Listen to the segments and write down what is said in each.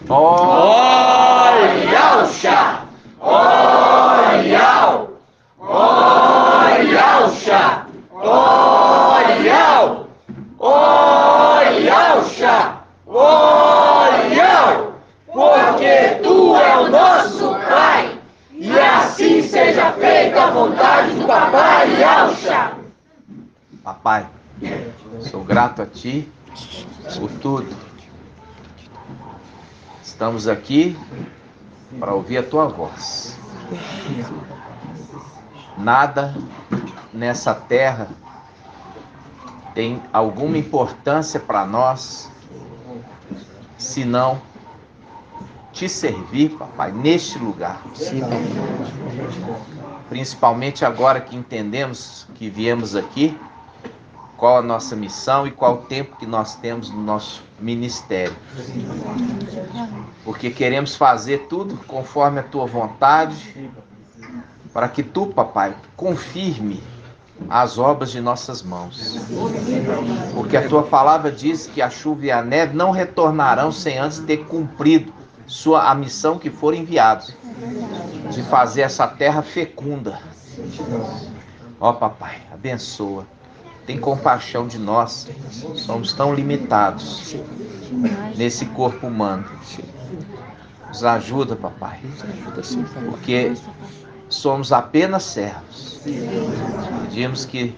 Olha-o-xa! Olha-o! Olha-o-xa! Olha-o! Olha-o-xa! Olha-o! Porque tu é o nosso Pai, e assim seja feita a vontade do Papai Yalcha. Papai, sou grato a Ti por tudo. Estamos aqui para ouvir a Tua voz. Nada nessa terra tem alguma importância para nós, senão Te servir, papai, neste lugar. Sim, papai. Principalmente agora que entendemos que viemos aqui, qual a nossa missão e qual o tempo que nós temos no nosso ministério. Porque queremos fazer tudo conforme a Tua vontade, para que Tu, papai, confirme as obras de nossas mãos. Porque a Tua palavra diz que a chuva e a neve não retornarão sem antes ter cumprido a missão que foram enviados, de fazer essa terra fecunda. Ó papai, abençoa, tem compaixão de nós, somos tão limitados nesse corpo humano. Nos ajuda, papai, porque somos apenas servos. Pedimos que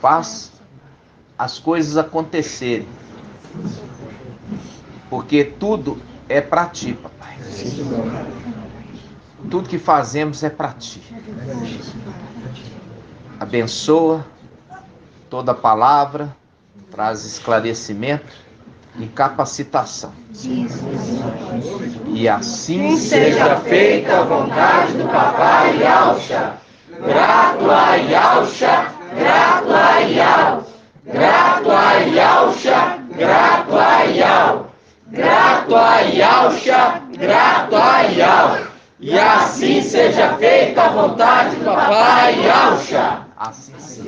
faça as coisas acontecerem, porque tudo é para Ti, papai. Tudo que fazemos é para Ti. Abençoa toda a palavra, traz esclarecimento e capacitação. E assim Seja feita a vontade do Papai Yalcha. Grato a Yalcha, grato a Yal. Grato a Yalcha, grato a Yal. Grato a Yalcha, grato a Yal. E assim seja feita a vontade do Papai Yalcha. assim seja.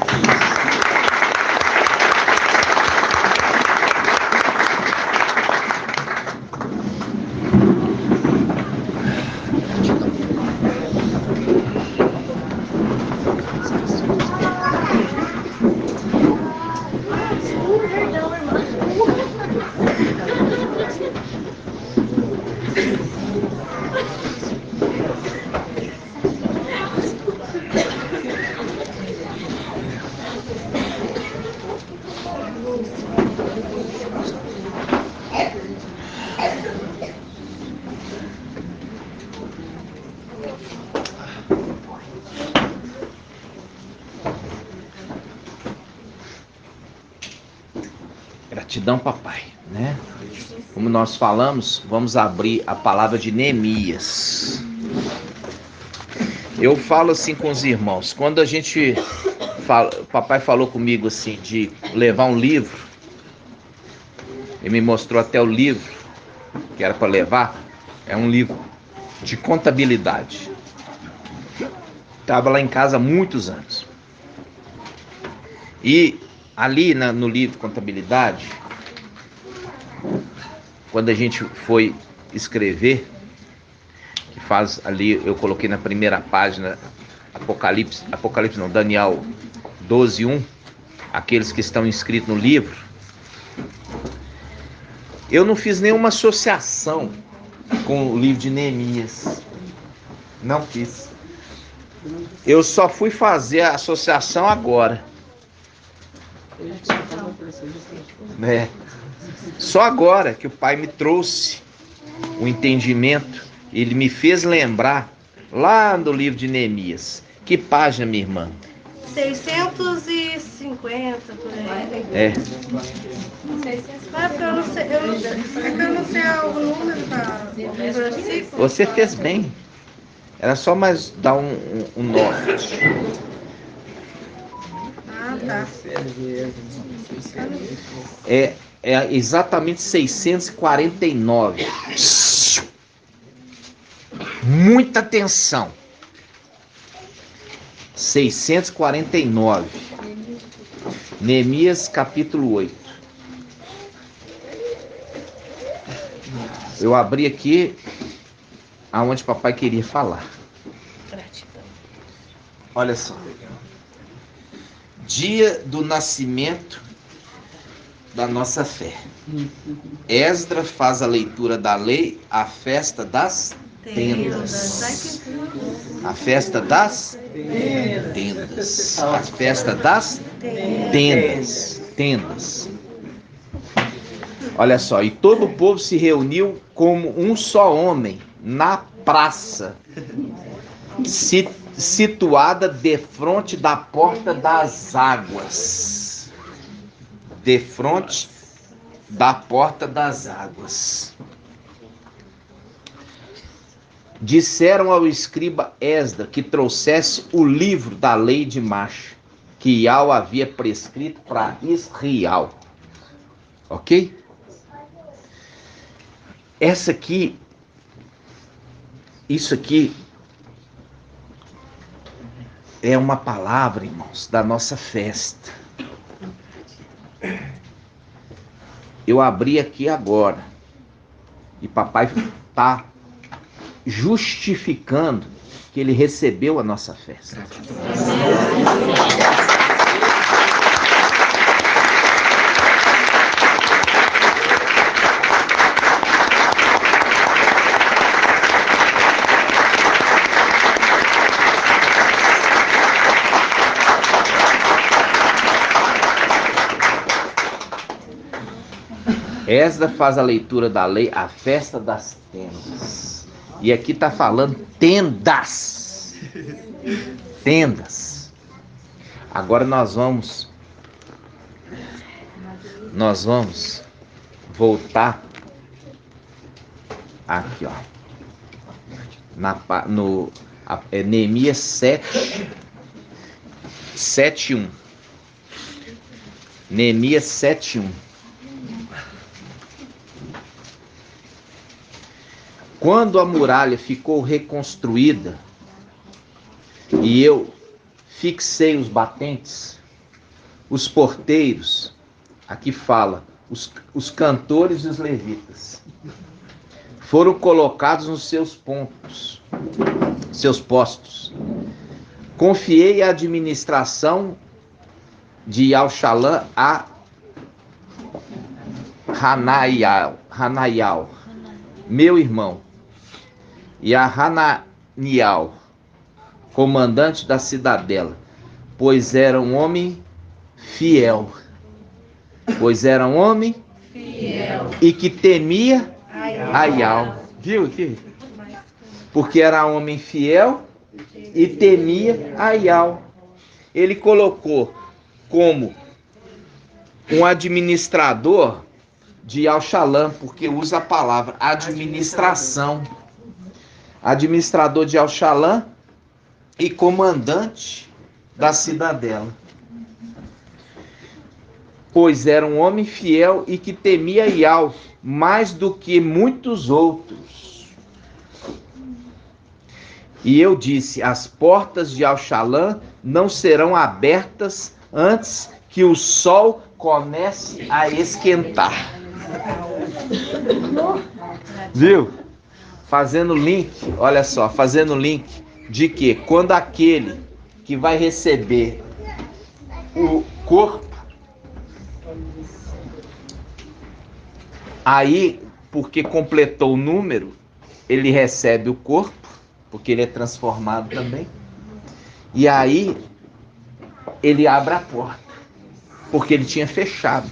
Gratidão, papai, né? Como nós falamos, vamos abrir a palavra de Neemias. Eu falo assim com os irmãos, quando a gente fala, papai falou comigo assim de levar um livro, ele me mostrou até o livro que era para levar, é um livro de contabilidade. Estava lá em casa há muitos anos. E ali no livro de contabilidade, quando a gente foi escrever, que faz ali, eu coloquei na primeira página, Apocalipse não, Daniel 12:1, aqueles que estão inscritos no livro, eu não fiz nenhuma associação com o livro de Neemias. Não fiz. Eu só fui fazer a associação agora. Só agora que o pai me trouxe o entendimento, ele me fez lembrar lá no livro de Neemias. Que página, minha irmã? 650 por aí. É. Ah, porque eu não sei, eu não sei o número do versículo. Você fez bem. Era só mais dar um norte. Ah, tá. É exatamente 649. Muita atenção. 649. Neemias capítulo 8. Eu abri aqui aonde papai queria falar. Gratidão. Olha só. Dia do nascimento da nossa fé. Esdra faz a leitura da lei, a festa das tendas. A festa das tendas. A festa das tendas. Tendas. Olha só, e todo o povo se reuniu como um só homem na praça, situada defronte da porta das águas. Defronte da porta das águas. Disseram ao escriba Esdra que trouxesse o livro da lei de Mach, que Yahweh havia prescrito para Israel. Ok? Isso aqui é uma palavra, irmãos, da nossa festa. Eu abri aqui agora e papai está justificando que ele recebeu a nossa festa. Esdra faz a leitura da lei, a festa das tendas. E aqui está falando tendas. Tendas. Agora nós vamos voltar aqui, ó. Neemias 7:1. Neemias 7:1. Quando a muralha ficou reconstruída e eu fixei os batentes, os porteiros, aqui fala, os cantores e os levitas, foram colocados nos seus postos. Confiei a administração de Al-Shalom a Hanaial, meu irmão, e a Hananiel, comandante da cidadela, pois era um homem fiel. E que temia Aial. Viu aqui? Porque era homem fiel e temia Aial. Ele colocou como um administrador de Al-Shalom, porque usa a palavra administração. Administrador de Al-Shalom e comandante da cidadela. Pois era um homem fiel e que temia Ial mais do que muitos outros. E eu disse: as portas de Al-Shalom não serão abertas antes que o sol comece a esquentar. Viu? Fazendo link, olha só, fazendo link de que quando aquele que vai receber o corpo, aí, porque completou o número, ele recebe o corpo, porque ele é transformado também, e aí ele abre a porta, porque ele tinha fechado.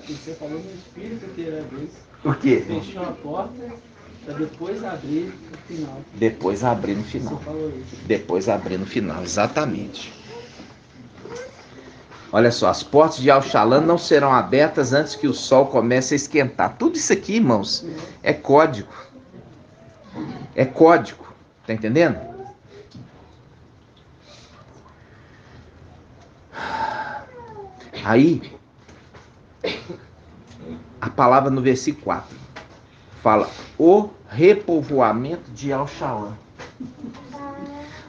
Você falou no espírito que era vez. O quê? Fechou a porta para depois abrir no final. Depois abrir no final. Você falou isso. Depois abrir no final, exatamente. Olha só, as portas de Al-Shalom não serão abertas antes que o sol comece a esquentar. Tudo isso aqui, irmãos, é código. É código. Tá entendendo? Aí, a palavra no versículo 4 fala o repovoamento de Al-Shalom.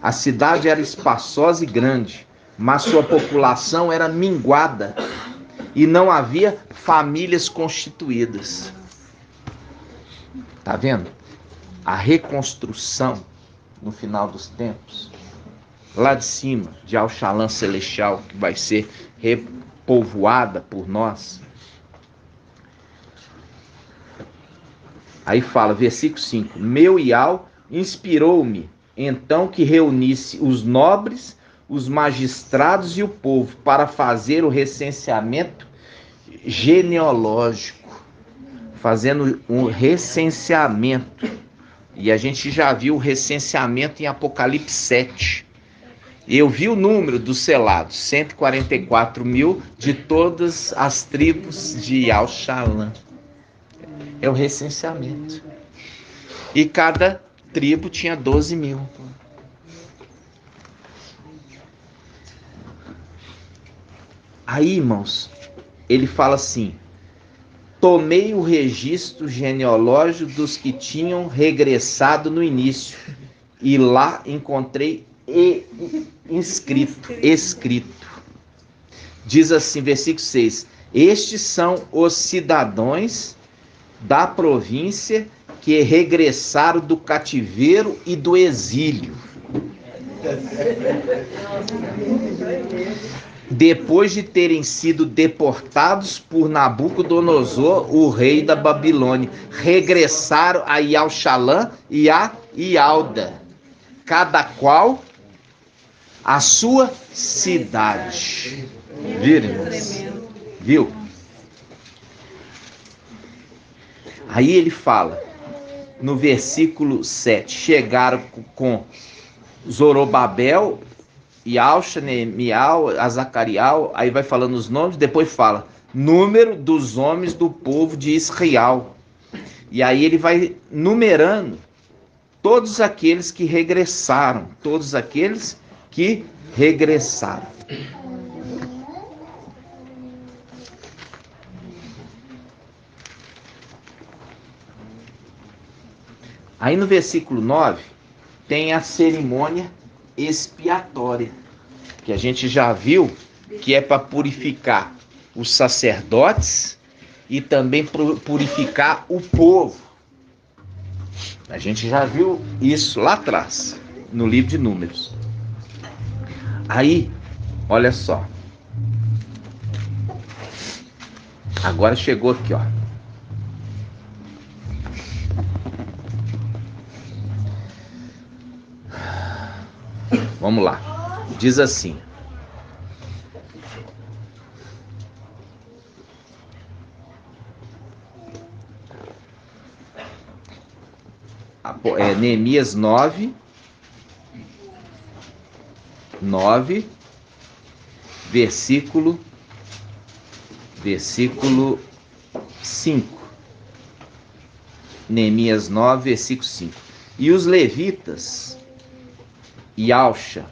A cidade era espaçosa e grande, mas sua população era minguada e não havia famílias constituídas. Tá vendo? A reconstrução no final dos tempos, lá de cima, de Al-Shalom celestial, que vai ser repovoada por nós. Aí fala, versículo 5: meu Ial inspirou-me, então, que reunisse os nobres, os magistrados e o povo para fazer o recenseamento genealógico, fazendo um recenseamento. E a gente já viu o recenseamento em Apocalipse 7. Eu vi o número dos selados, 144 mil de todas as tribos de Al-Shalom. É o recenseamento. E cada tribo tinha 12 mil. Aí, irmãos, ele fala assim: tomei o registro genealógico dos que tinham regressado no início, e lá encontrei escrito. Diz assim, versículo 6: estes são os cidadãos da província que regressaram do cativeiro e do exílio, depois de terem sido deportados por Nabucodonosor, o rei da Babilônia. Regressaram a Al-Shalom e a Ialda, cada qual a sua cidade. Viram, irmãos? Viu? Aí ele fala, no versículo 7, chegaram com Zorobabel, Ialcha, Neemial, Azacarial, aí vai falando os nomes, depois fala, número dos homens do povo de Israel. E aí ele vai numerando todos aqueles que regressaram, todos aqueles que regressaram. Aí no versículo 9, tem a cerimônia expiatória, que a gente já viu que é para purificar os sacerdotes e também purificar o povo. A gente já viu isso lá atrás, no livro de Números. Aí, olha só. Agora chegou aqui, ó. Vamos lá. Diz assim: Neemias 9, versículo 5. Neemias 9, versículo 5. E os levitas, Ialcha,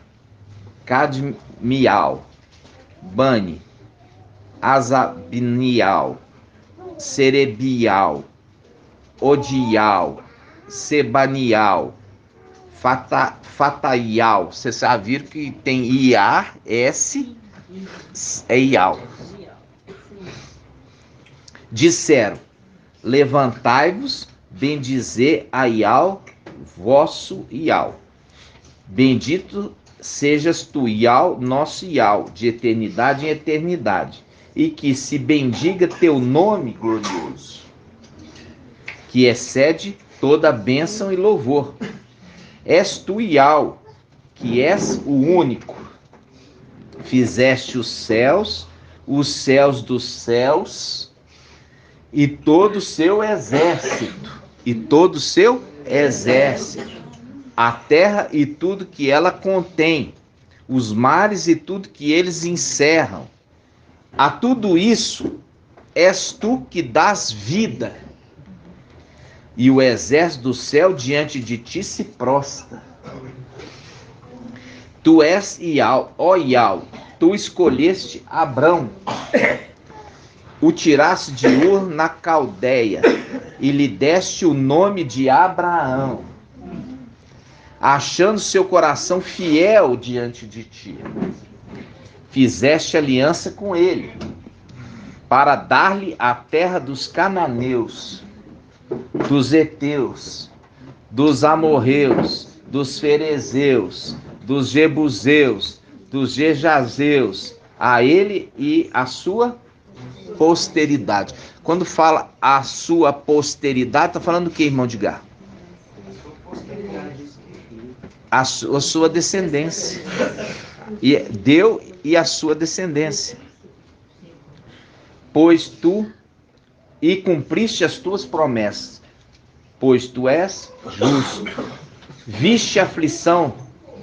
Cadmial, Bani, Azabnial, Serebial, Odial, Sebanial, Fataial. Vocês já viram que tem IA, S, é Ial. Disseram: levantai-vos, bendizer a Ial, vosso Ial. Bendito sejas tu, Ial, nosso Ial, de eternidade em eternidade, e que se bendiga teu nome glorioso, que excede toda bênção e louvor. És tu, Ial, que és o único. Fizeste os céus dos céus, e todo o seu exército, a terra e tudo que ela contém, os mares e tudo que eles encerram. A tudo isso és tu que dás vida, e o exército do céu diante de ti se prostra. Tu és Ial, ó Ial, tu escolheste Abrão, o tiraste de Ur na Caldeia, e lhe deste o nome de Abraão, achando seu coração fiel diante de ti. Fizeste aliança com ele, para dar-lhe a terra dos cananeus, dos heteus, dos amorreus, dos ferezeus, dos jebuseus, dos gerjazeus, a ele e a sua posteridade. Quando fala a sua posteridade, está falando o que, irmão de Gar? A sua descendência. E deu e a sua descendência. Pois tu e cumpriste as tuas promessas, pois tu és justo. Viste a aflição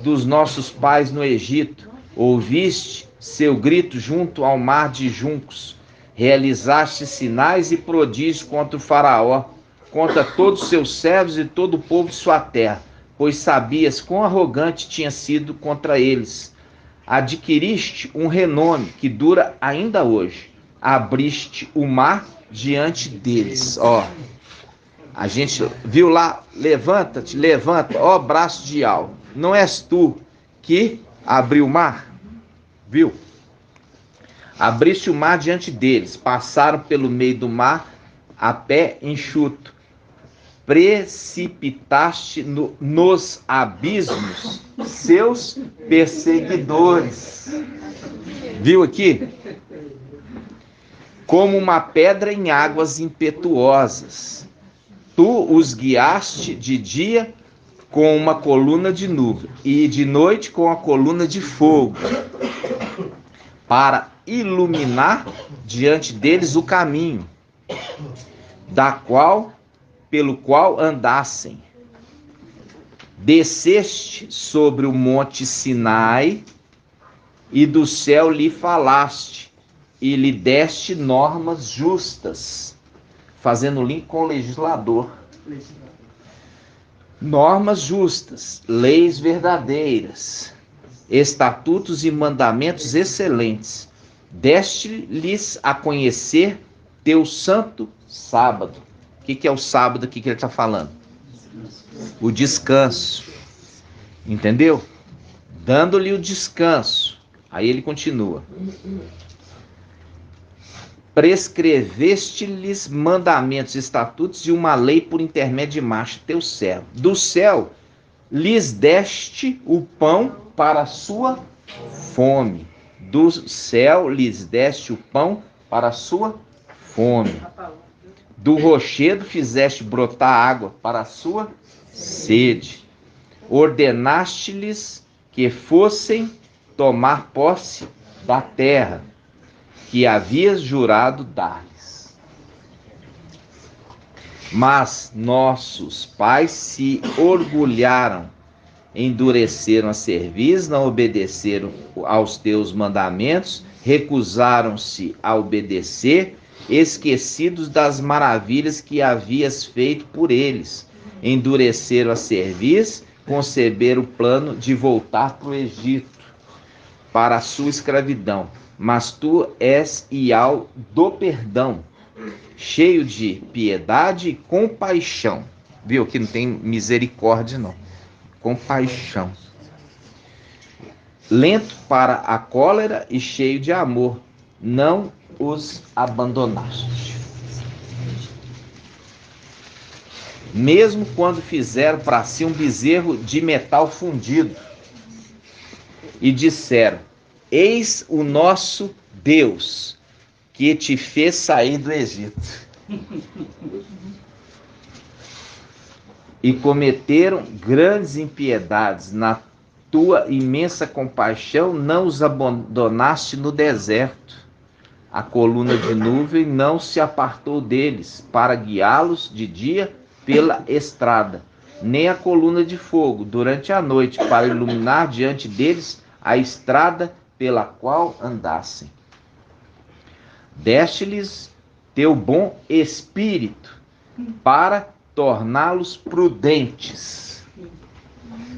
dos nossos pais no Egito, ouviste seu grito junto ao mar de juncos, realizaste sinais e prodígios contra o faraó, contra todos os seus servos e todo o povo de sua terra, pois sabias quão arrogante tinha sido contra eles. Adquiriste um renome que dura ainda hoje, abriste o mar diante deles. A gente viu lá, levanta-te, levanta, braço de Al. Não és tu que abriu o mar? Viu? Abriste o mar diante deles, passaram pelo meio do mar a pé enxuto. Precipitaste nos abismos seus perseguidores. Viu aqui? Como uma pedra em águas impetuosas. Tu os guiaste de dia com uma coluna de nuvem e de noite com a coluna de fogo, para iluminar diante deles o caminho, pelo qual andassem. Desceste sobre o monte Sinai e do céu lhe falaste e lhe deste normas justas, fazendo link com o legislador. Normas justas, leis verdadeiras, estatutos e mandamentos excelentes. Deste-lhes a conhecer teu santo sábado. O que é o sábado aqui que ele está falando? O descanso. Entendeu? Dando-lhe o descanso. Aí ele continua. Prescreveste-lhes mandamentos, estatutos e uma lei por intermédio de Machia, teu servo. Do céu lhes deste o pão para a sua fome. Do céu lhes deste o pão para a sua fome. Do rochedo fizeste brotar água para a sua sede. Ordenaste-lhes que fossem tomar posse da terra que havias jurado dar-lhes. Mas nossos pais se orgulharam, endureceram a cerviz, não obedeceram aos teus mandamentos, recusaram-se a obedecer, esquecidos das maravilhas que havias feito por eles. Endureceram a cerviz, conceberam o plano de voltar para o Egito, para a sua escravidão. Mas tu és Ial do perdão, cheio de piedade e compaixão. Viu? Aqui não tem misericórdia, não. Compaixão. Lento para a cólera e cheio de amor. Não os abandonaste. Mesmo quando fizeram para si um bezerro de metal fundido e disseram: eis o nosso Deus, que te fez sair do Egito. E cometeram grandes impiedades. Na tua imensa compaixão, não os abandonaste no deserto. A coluna de nuvem não se apartou deles, para guiá-los de dia pela estrada, nem a coluna de fogo durante a noite, para iluminar diante deles a estrada pela qual andassem. Deste-lhes teu bom espírito para torná-los prudentes.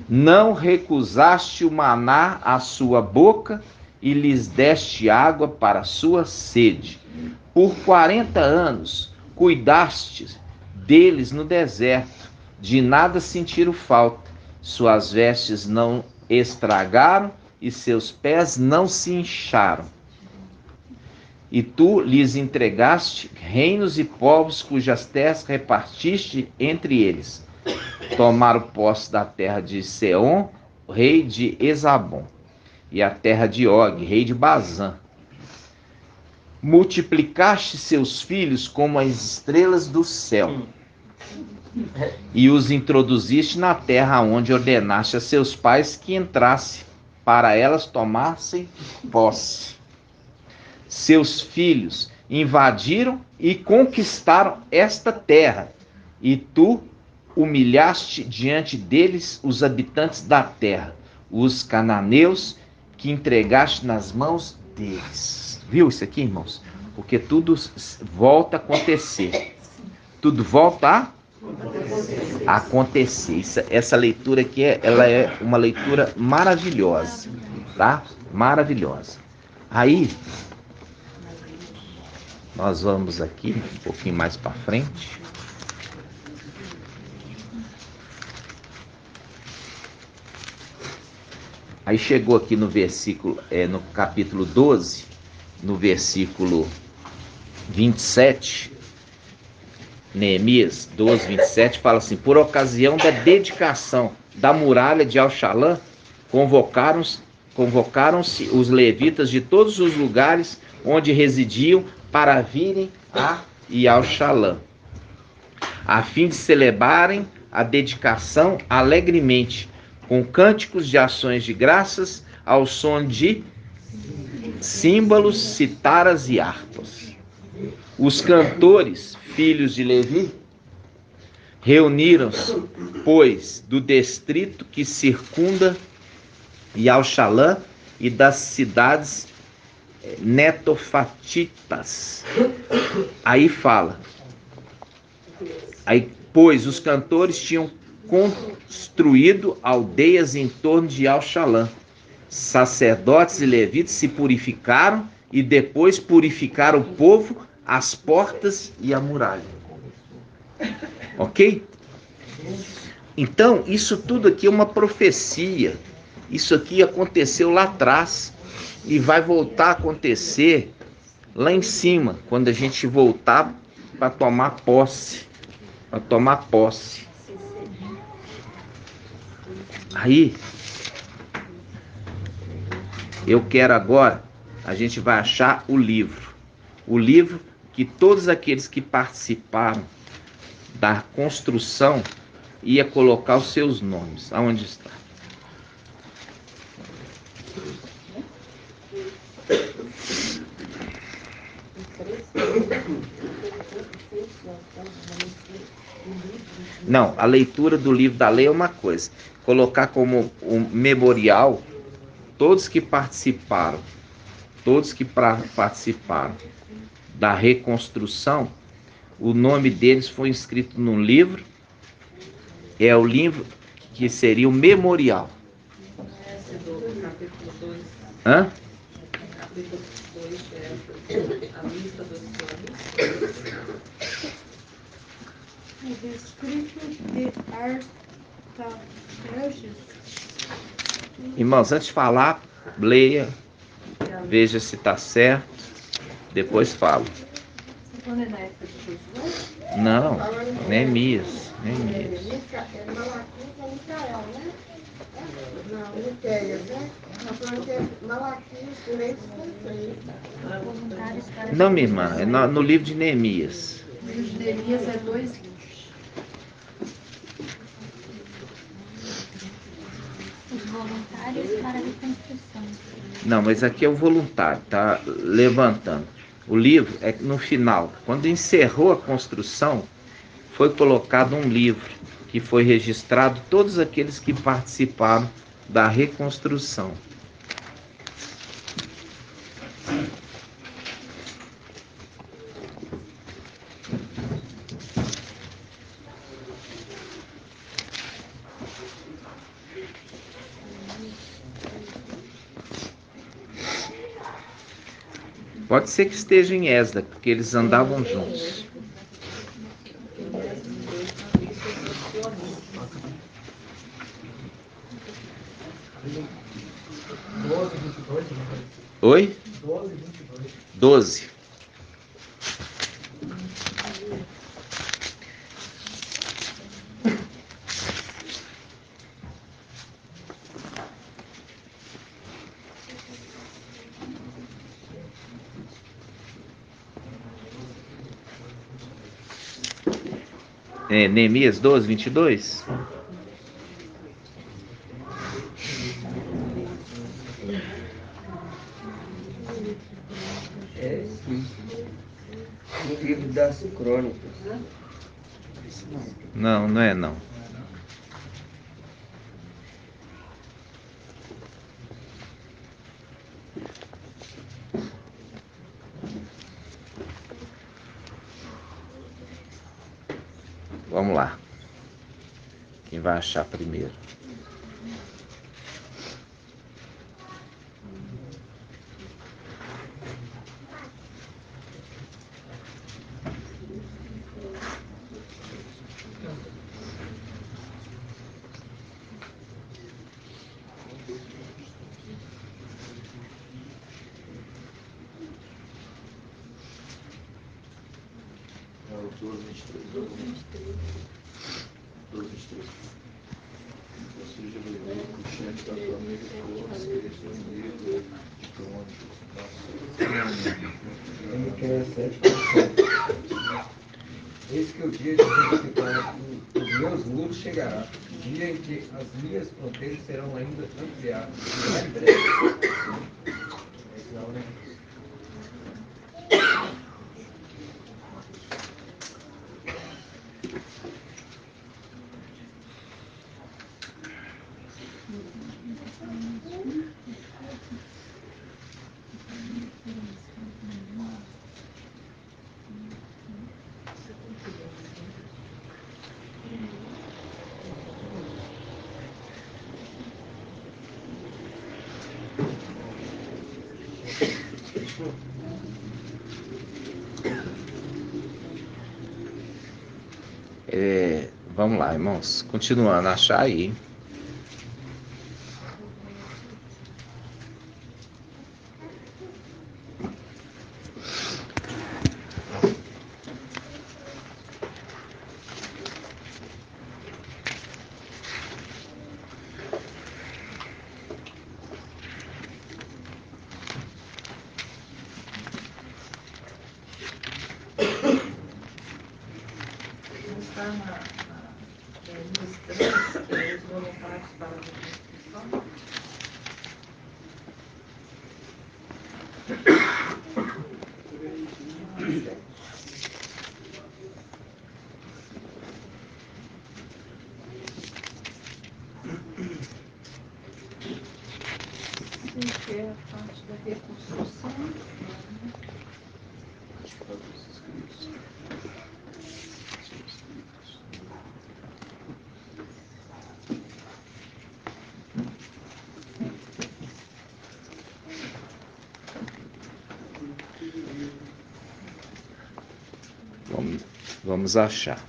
Não recusaste o maná à sua boca e lhes deste água para a sua sede. Por 40 anos cuidaste deles no deserto, de nada sentiram falta. Suas vestes não estragaram e seus pés não se incharam. E tu lhes entregaste reinos e povos cujas terras repartiste entre eles. Tomaram posse da terra de Seom, rei de Esabom, e a terra de Og, rei de Bazã. Multiplicaste seus filhos como as estrelas do céu, e os introduziste na terra onde ordenaste a seus pais que entrassem, para elas tomassem posse. Seus filhos invadiram e conquistaram esta terra, e tu humilhaste diante deles os habitantes da terra, os cananeus, que entregaste nas mãos deles. Viu isso aqui, irmãos? Porque tudo volta a acontecer. Tudo volta a acontecer. Essa leitura aqui, ela é uma leitura maravilhosa, tá? Maravilhosa. Aí, nós vamos aqui um pouquinho mais para frente. Aí chegou aqui no versículo, no capítulo 12, no versículo 27, Neemias 12, 27, fala assim: por ocasião da dedicação da muralha de Al-Shalã, convocaram-se os levitas de todos os lugares onde residiam para virem a Al-Shalã, a fim de celebrarem a dedicação alegremente, com cânticos de ações de graças, ao som de símbolos, citaras e harpas. Os cantores, filhos de Levi, reuniram-se, pois, do distrito que circunda Al-Shalã e das cidades netofatitas. Aí fala, pois os cantores tinham construído aldeias em torno de Al-Shalã. Sacerdotes e levitas se purificaram e depois purificaram o povo, as portas e a muralha. Ok? Então, isso tudo aqui é uma profecia. Isso aqui aconteceu lá atrás e vai voltar a acontecer lá em cima, quando a gente voltar para tomar posse. Para tomar posse. Aí, eu quero agora, a gente vai achar o livro que todos aqueles que participaram da construção ia colocar os seus nomes. Aonde está? Não, a leitura do livro da lei é uma coisa. Colocar como um memorial todos que participaram da reconstrução, o nome deles foi inscrito num livro, é o livro que seria o memorial. Hã? Capítulo 2 é a lista dos nomes. O distrito de Artaxerxes. Irmãos, antes de falar, leia, veja se está certo, depois fala. Você falou na época de Josué? Não, Neemias. É Malaquias, é Micael, né? Não, Miqueias, né? Nós falamos que é Malaquias, 3:3. Não, minha irmã, é no livro de Neemias. O livro de Neemias é 2:20. Os voluntários para a reconstrução. Não, mas aqui é o voluntário, tá levantando. O livro é no final. Quando encerrou a construção, foi colocado um livro que foi registrado todos aqueles que participaram da reconstrução. Pode ser que esteja em Esdras, porque eles andavam juntos. Oi? 12. Neemias 12, 22? É, sim. No livro das crônicas. Não, não é não. Vamos lá. Quem vai achar primeiro? É o 12, 23. 12, 23. 12, 23. Você já levou o chefe da família todos, escritos no livro, de crônicas, Miqueias 7:7. Eis que o dia de justificar os meus muros chegará, o dia em que as minhas fronteiras serão ainda ampliadas, será em breve. Legal, né? Vamos lá, irmãos. Continuando, achar aí. Está na lista os voluntários para a reconstrução. Sim, que é a parte da reconstrução. Vamos achar.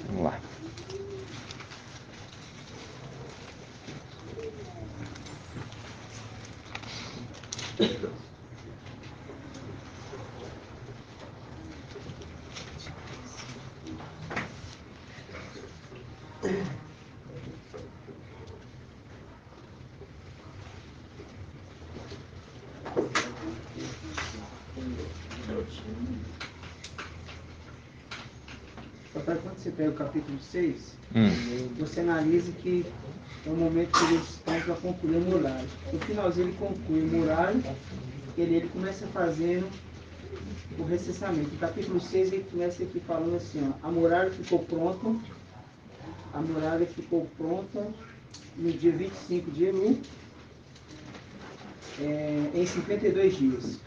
Vamos lá. Papai, quando você pega o capítulo 6, você analisa que é o momento que eles estão para concluir a muralha. No finalzinho ele conclui a muralha, ele começa fazendo o recessamento. No capítulo 6 ele começa aqui falando assim, ó, a muralha ficou pronta no dia 25 de Elu, em 52 dias.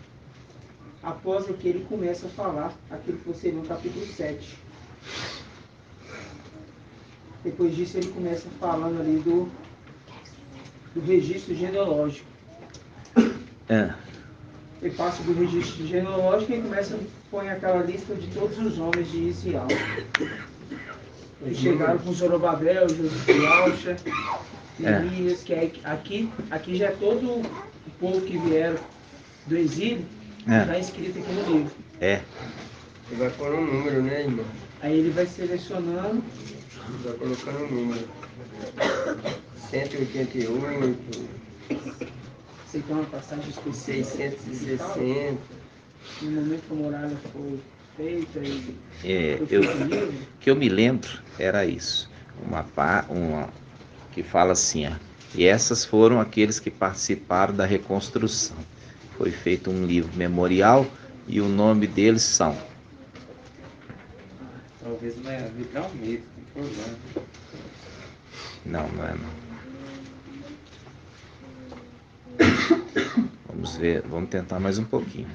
Após que ele começa a falar aquilo que você viu no capítulo 7. Depois disso ele começa falando ali do registro genealógico. Ele passa do registro genealógico e põe aquela lista de todos os homens de Israel. Eles chegaram com Zorobabel, Josias, Neemias, que é, aqui já é todo o povo que vieram do exílio, já escrito aqui no livro. Ele vai pôr um número, né, irmão? Aí ele vai selecionando. Ele vai colocando um número. 188. Sei que é uma passagem específica. 660. No momento que a muralha foi feita e que eu me lembro era isso. Uma que fala assim, e essas foram aqueles que participaram da reconstrução. Foi feito um livro memorial e o nome deles são. Talvez não é literalmente, tem problema. Não é não. Vamos ver, vamos tentar mais um pouquinho.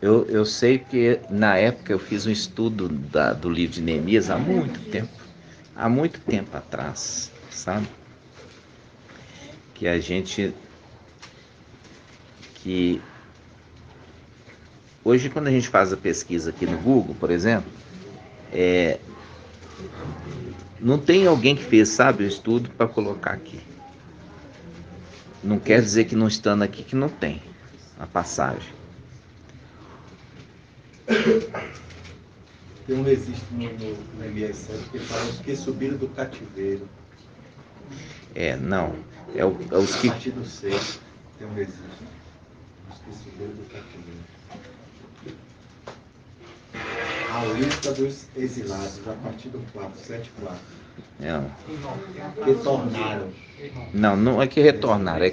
Eu sei que na época eu fiz um estudo do livro de Neemias há muito tempo atrás, sabe? Que hoje quando a gente faz a pesquisa aqui no Google, por exemplo, não tem alguém que fez, sabe, o estudo para colocar aqui. Não quer dizer que não estando aqui que não tem a passagem. Tem um registro no Neemias 7 que fala os que subiram do cativeiro. Não. É os que... A partir do 6 tem um registro. Os que subiram do cativeiro. A lista dos exilados, a partir do 4, 7, 4. Retornaram. Não é que retornaram, é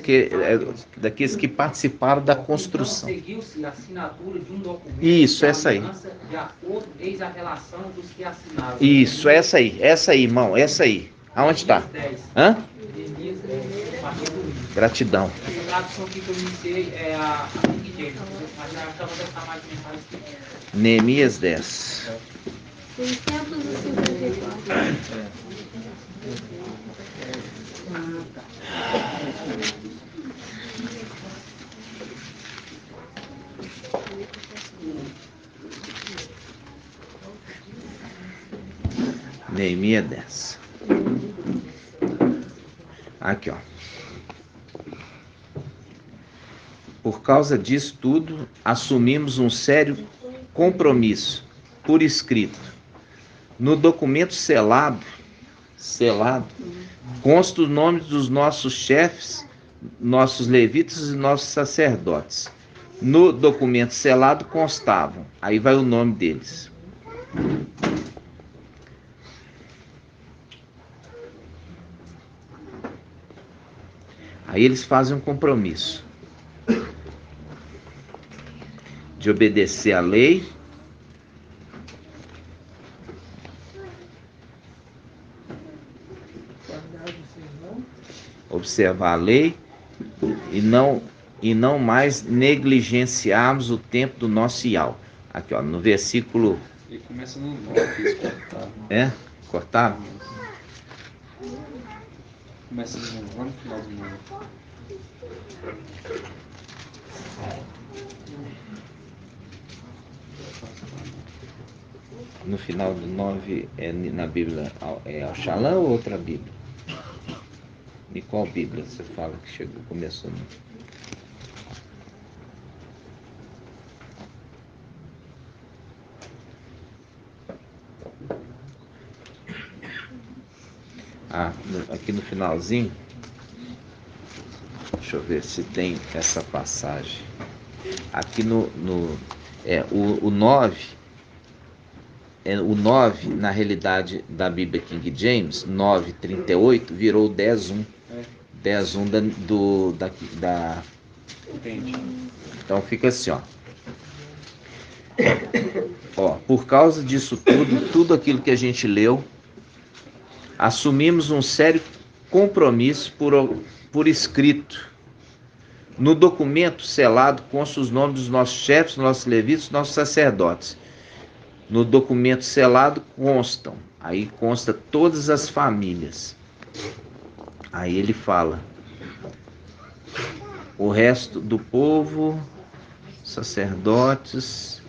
daqueles que participaram da construção. Conseguiu-se a assinatura de um documento. Isso, essa aí. De acordo, eis a relação dos que assinaram. Isso, essa aí, irmão, essa aí. Aonde está? Hã? Gratidão. A tradução que eu iniciei é a King James, mas já estava dessa mais mensagem aqui. Neemias 10. 654. Neemias 10. Aqui, ó. Por causa disso tudo, assumimos um sério compromisso por escrito. No documento selado, consta o nome dos nossos chefes, nossos levitas e nossos sacerdotes. No documento selado constavam, aí vai o nome deles. Aí eles fazem um compromisso de obedecer à lei, observar a lei e não mais negligenciarmos o tempo do nosso ial. Aqui, ó, no versículo... Ele começa no 9, cortado. Cortaram? Começa no 9, lá no final do 9. No final do 9, na Bíblia, é Oxalá ou outra Bíblia? De qual Bíblia você fala que começou? Aqui no finalzinho, deixa eu ver se tem essa passagem. aqui o 9, o 9, na realidade da Bíblia King James, 9:38, virou 10:1. 10:1 da. Entendi. Então fica assim, ó, por causa disso tudo aquilo que a gente leu, assumimos um sério compromisso por escrito. No documento selado constam os nomes dos nossos chefes, nossos levitas, nossos sacerdotes. No documento selado consta todas as famílias. Aí ele fala: o resto do povo, sacerdotes,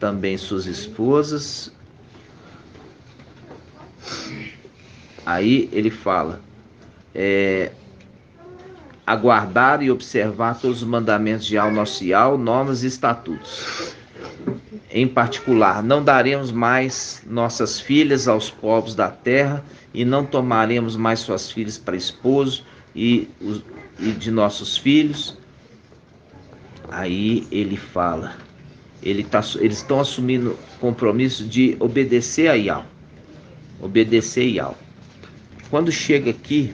também suas esposas. Aí ele fala: aguardar e observar todos os mandamentos de Yahweh nosso Yahweh, normas e estatutos. Em particular, não daremos mais nossas filhas aos povos da terra, e não tomaremos mais suas filhas para esposo e de nossos filhos. Aí ele fala, eles estão assumindo compromisso de obedecer a Yahweh. Obedecer a Yahweh. Quando chega aqui,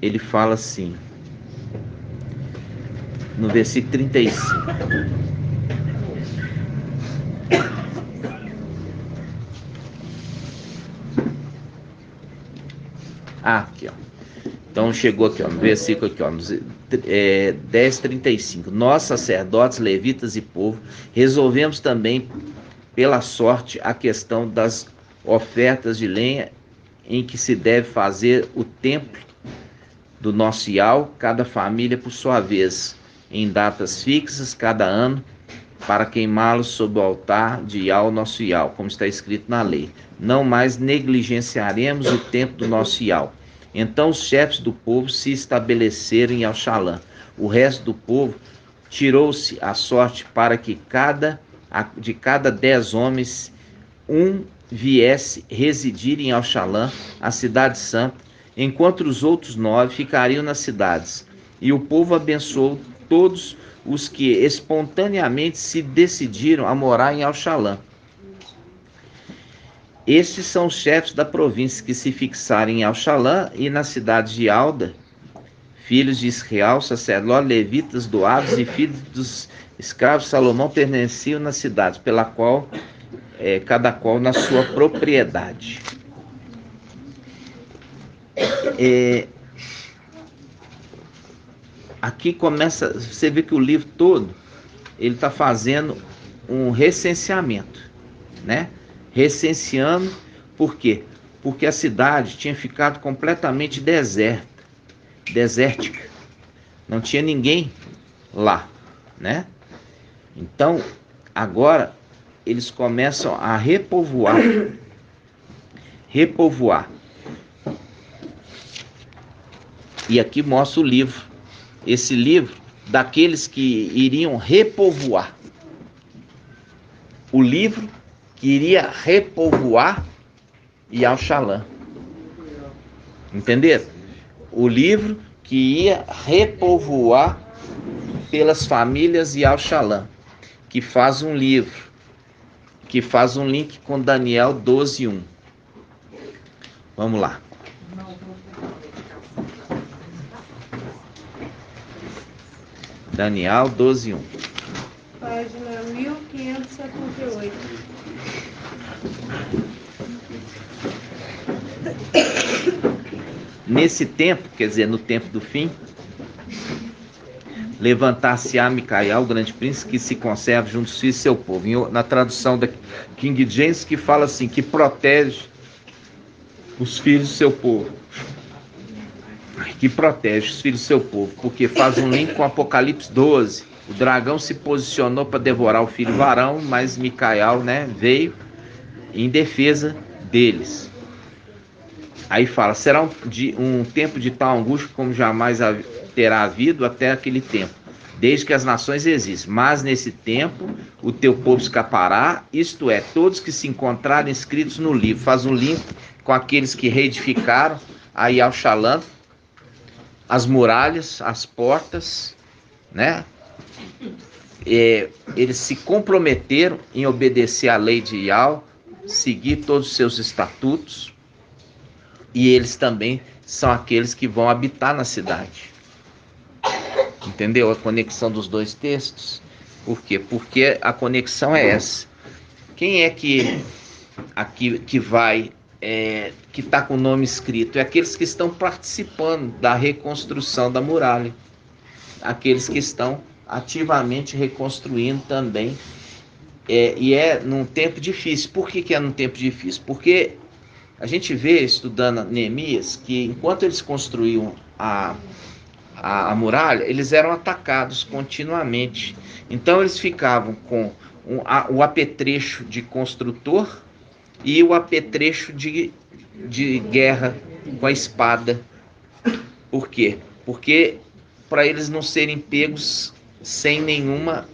ele fala assim, no versículo 35. Aqui, ó. Então chegou aqui, ó, no versículo aqui, ó, 10:35. Nós, sacerdotes, levitas e povo, resolvemos também pela sorte a questão das ofertas de lenha em que se deve fazer o templo do nosso Yahweh, cada família por sua vez, em datas fixas cada ano, para queimá-los sob o altar de Yahweh nosso Yahweh, como está escrito na lei. Não mais negligenciaremos o templo do nosso Yahweh. Então os chefes do povo se estabeleceram em Al-Shalã. O resto do povo tirou-se a sorte para que de cada 10 homens, um viesse residir em Al-Shalã, a cidade santa, enquanto os outros 9 ficariam nas cidades. E o povo abençoou todos os que espontaneamente se decidiram a morar em Al-Shalã. Estes são os chefes da província que se fixarem em Al-Shalã e na cidade de Alda, filhos de Israel, sacerdotes, levitas, doados e filhos dos escravos. Salomão pertenciam nas cidades, pela qual cada qual na sua propriedade. Aqui começa, você vê que o livro todo, ele está fazendo um recenseamento, né? Recenseando, por quê? Porque a cidade tinha ficado completamente desértica, não tinha ninguém lá, né? Então, agora, eles começam a repovoar. E aqui mostra o livro. Esse livro daqueles que iriam repovoar. O livro que iria repovoar Al-Shalã. Entenderam? O livro que ia repovoar pelas famílias Al-Shalã. Que faz um livro. Que faz um link com Daniel 12:1. Vamos lá. Daniel 12:1. Página 1578. Nesse tempo, quer dizer, no tempo do fim, levantar-se-á Micael, o grande príncipe, que se conserva junto de seu povo. Na tradução da King James, que fala assim, que protege os filhos do seu povo. Que protege os filhos do seu povo, porque faz um link com Apocalipse 12. O dragão se posicionou para devorar o filho varão, mas Micael, né, veio em defesa deles. Aí fala, será um tempo de tal angústia como jamais terá havido até aquele tempo, desde que as nações existem. Mas nesse tempo o teu povo escapará, isto é, todos que se encontrarem escritos no livro. Faz um link com aqueles que reedificaram a Yalxalã, as muralhas, as portas, né? Eles se comprometeram em obedecer à lei de Yal, seguir todos os seus estatutos, e eles também são aqueles que vão habitar na cidade. Entendeu a conexão dos dois textos? Por quê? Porque a conexão é essa. Quem é que aqui que vai, que está com o nome escrito? É aqueles que estão participando da reconstrução da muralha. Aqueles que estão ativamente reconstruindo também. E é num tempo difícil. Por que é num tempo difícil? Porque a gente vê, estudando Neemias, que enquanto eles construíam a muralha, eles eram atacados continuamente. Então eles ficavam com o apetrecho de construtor e o apetrecho de guerra com a espada. Por quê? Porque para eles não serem pegos sem nenhuma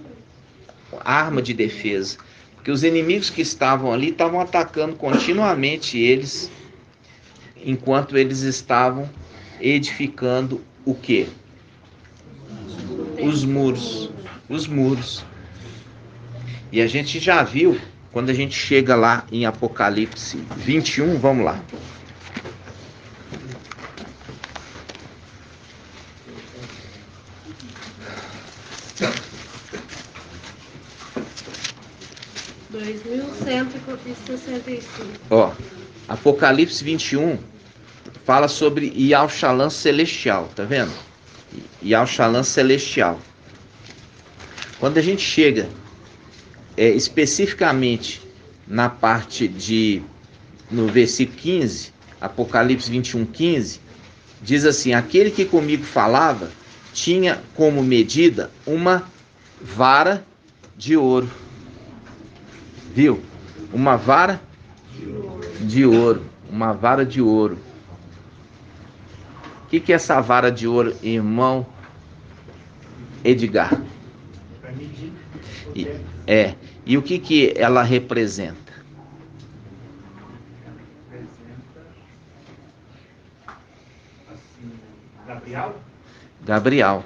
arma de defesa. Porque os inimigos que estavam ali estavam atacando continuamente eles, enquanto eles estavam edificando o quê? Os muros. E a gente já viu, quando a gente chega lá em Apocalipse 21, vamos lá. Ó, Apocalipse 21 fala sobre Yalxalã celestial, tá vendo? Yalxalã celestial. Quando a gente chega especificamente na parte no versículo 15, Apocalipse 21, 15, diz assim: aquele que comigo falava tinha como medida uma vara de ouro. Viu? Uma vara de ouro. Uma vara de ouro. O que é essa vara de ouro, irmão Edgar? E o que ela representa? Gabriel.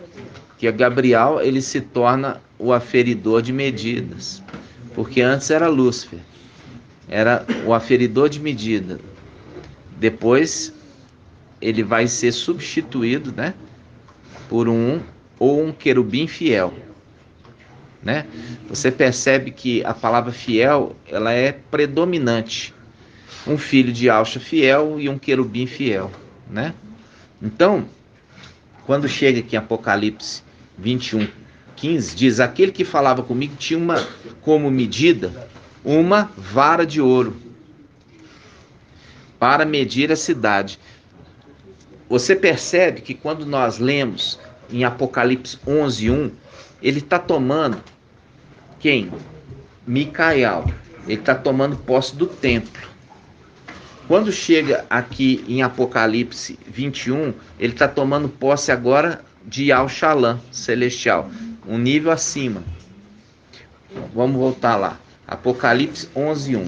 Que Gabriel, ele se torna o aferidor de medidas. Porque antes era Lúcifer. Era o aferidor de medida. Depois ele vai ser substituído, né, por um querubim fiel, né? Você percebe que a palavra fiel, ela é predominante. Um filho de Alxa fiel e um querubim fiel, né? Então, quando chega aqui em Apocalipse 21, 15, diz: aquele que falava comigo tinha como medida uma vara de ouro para medir a cidade. Você percebe que quando nós lemos em Apocalipse 11, 1, ele está tomando quem? Micael. Ele está tomando posse do templo. Quando chega aqui em Apocalipse 21, ele está tomando posse agora de Yalxalã celestial, um nível acima. Vamos voltar lá. Apocalipse 11, 1.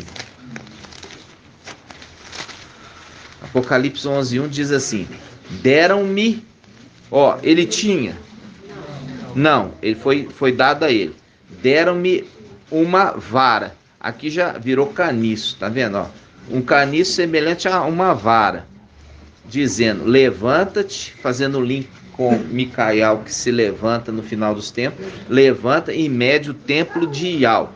Apocalipse 11, 1 diz assim: deram-me, ele tinha, não, ele foi dado a ele, deram-me uma vara. Aqui já virou caniço, tá vendo? Um caniço semelhante a uma vara, dizendo: levanta-te, fazendo link com Micael, que se levanta no final dos tempos, levanta e mede o templo de Ial,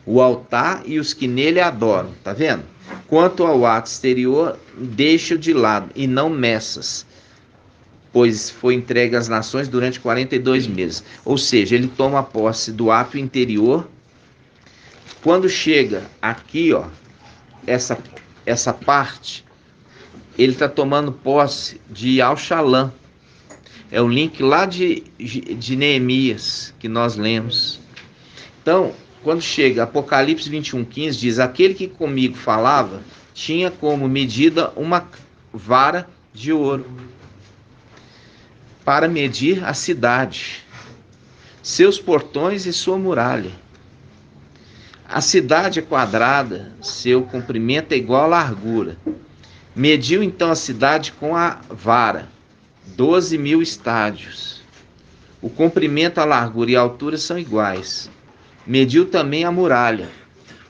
o altar e os que nele adoram, tá vendo? Quanto ao ato exterior, deixa-o de lado e não meças, pois foi entregue às nações durante 42 meses. Ou seja, ele toma posse do ato interior. Quando chega aqui, essa parte, ele está tomando posse de Yalxalã. É o link lá de Neemias que nós lemos. Então, quando chega Apocalipse 21, 15, diz: aquele que comigo falava tinha como medida uma vara de ouro para medir a cidade, seus portões e sua muralha. A cidade é quadrada, seu comprimento é igual à largura. Mediu então a cidade com a vara, 12.000 estádios. O comprimento, a largura e a altura são iguais. Mediu também a muralha.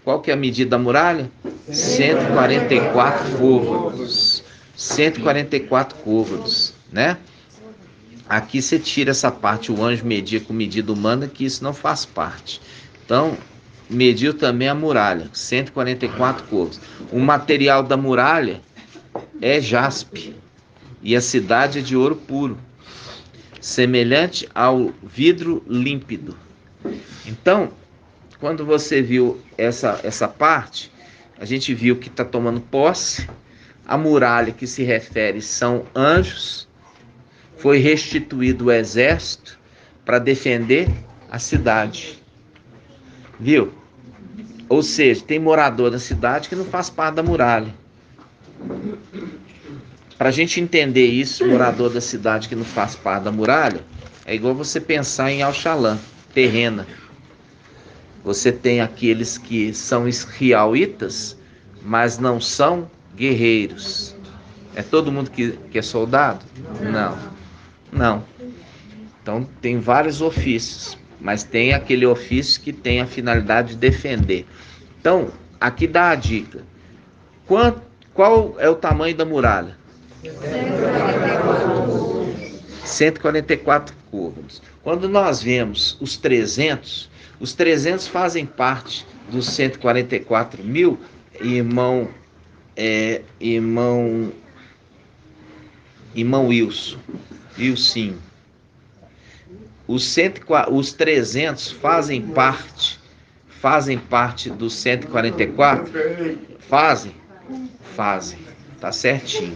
Qual que é a medida da muralha? 144 côvados. 144 côvados, né? Aqui você tira essa parte, o anjo media com medida humana, que isso não faz parte. Então, mediu também a muralha, 144 côvados. O material da muralha é jaspe, e a cidade é de ouro puro, semelhante ao vidro límpido. Então, quando você viu essa parte, a gente viu que está tomando posse. A muralha que se refere são anjos. Foi restituído o exército para defender a cidade. Viu? Ou seja, tem morador da cidade que não faz parte da muralha. Para a gente entender isso, morador da cidade que não faz parte da muralha, é igual você pensar em Alxalã, terrena. Você tem aqueles que são israelitas, mas não são guerreiros. É todo mundo que é soldado? Não. Então tem vários ofícios, mas tem aquele ofício que tem a finalidade de defender. Então, aqui dá a dica. Qual é o tamanho da muralha? 144 côvados. Quando nós vemos os 300 fazem parte dos 144.000, irmão Wilson. Os 300 fazem parte dos 144? Fazem. Tá certinho.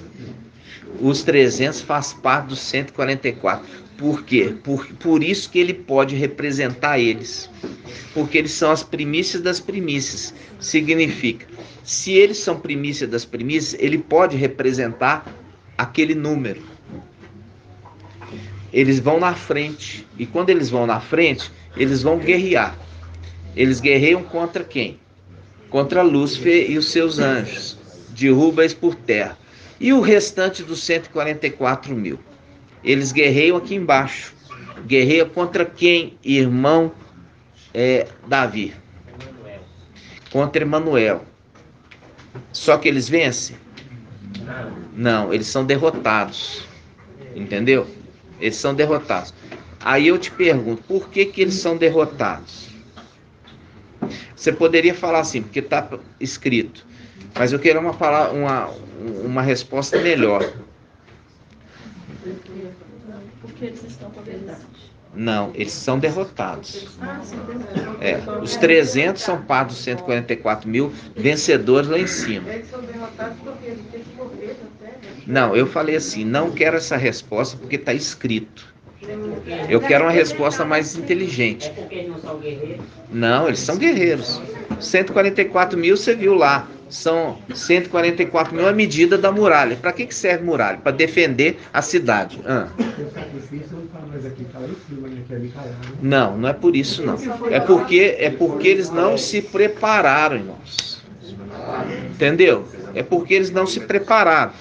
Os 300 faz parte dos 144. Por quê? Por isso que ele pode representar eles. Porque eles são as primícias das primícias. Significa, se eles são primícia das primícias, ele pode representar aquele número. Eles vão na frente. E quando eles vão na frente, eles vão guerrear. Eles guerreiam contra quem? Contra Lúcifer e os seus anjos. Derruba-os por terra. E o restante dos 144.000? Eles guerreiam aqui embaixo. Guerreiam contra quem, irmão Davi? Contra Emanuel. Só que eles vencem? Não, eles são derrotados. Entendeu? Eles são derrotados. Aí eu te pergunto, por que eles são derrotados? Você poderia falar assim, porque está escrito. Mas eu quero uma resposta melhor. Porque eles estão com a verdade. Não, eles são derrotados. Os 300 são parte dos 144.000 vencedores lá em cima. Eles são derrotados porque eles têm que morrer até, né? Não, eu falei assim, não quero essa resposta porque está escrito. Eu quero uma resposta mais inteligente. É porque eles não são guerreiros? Não, eles são guerreiros. 144.000 você viu lá. São 144.000 a medida da muralha. Para que serve muralha? Para defender a cidade. Não, não é por isso não. É porque eles não se prepararam, irmãos. Entendeu? É porque eles não se prepararam.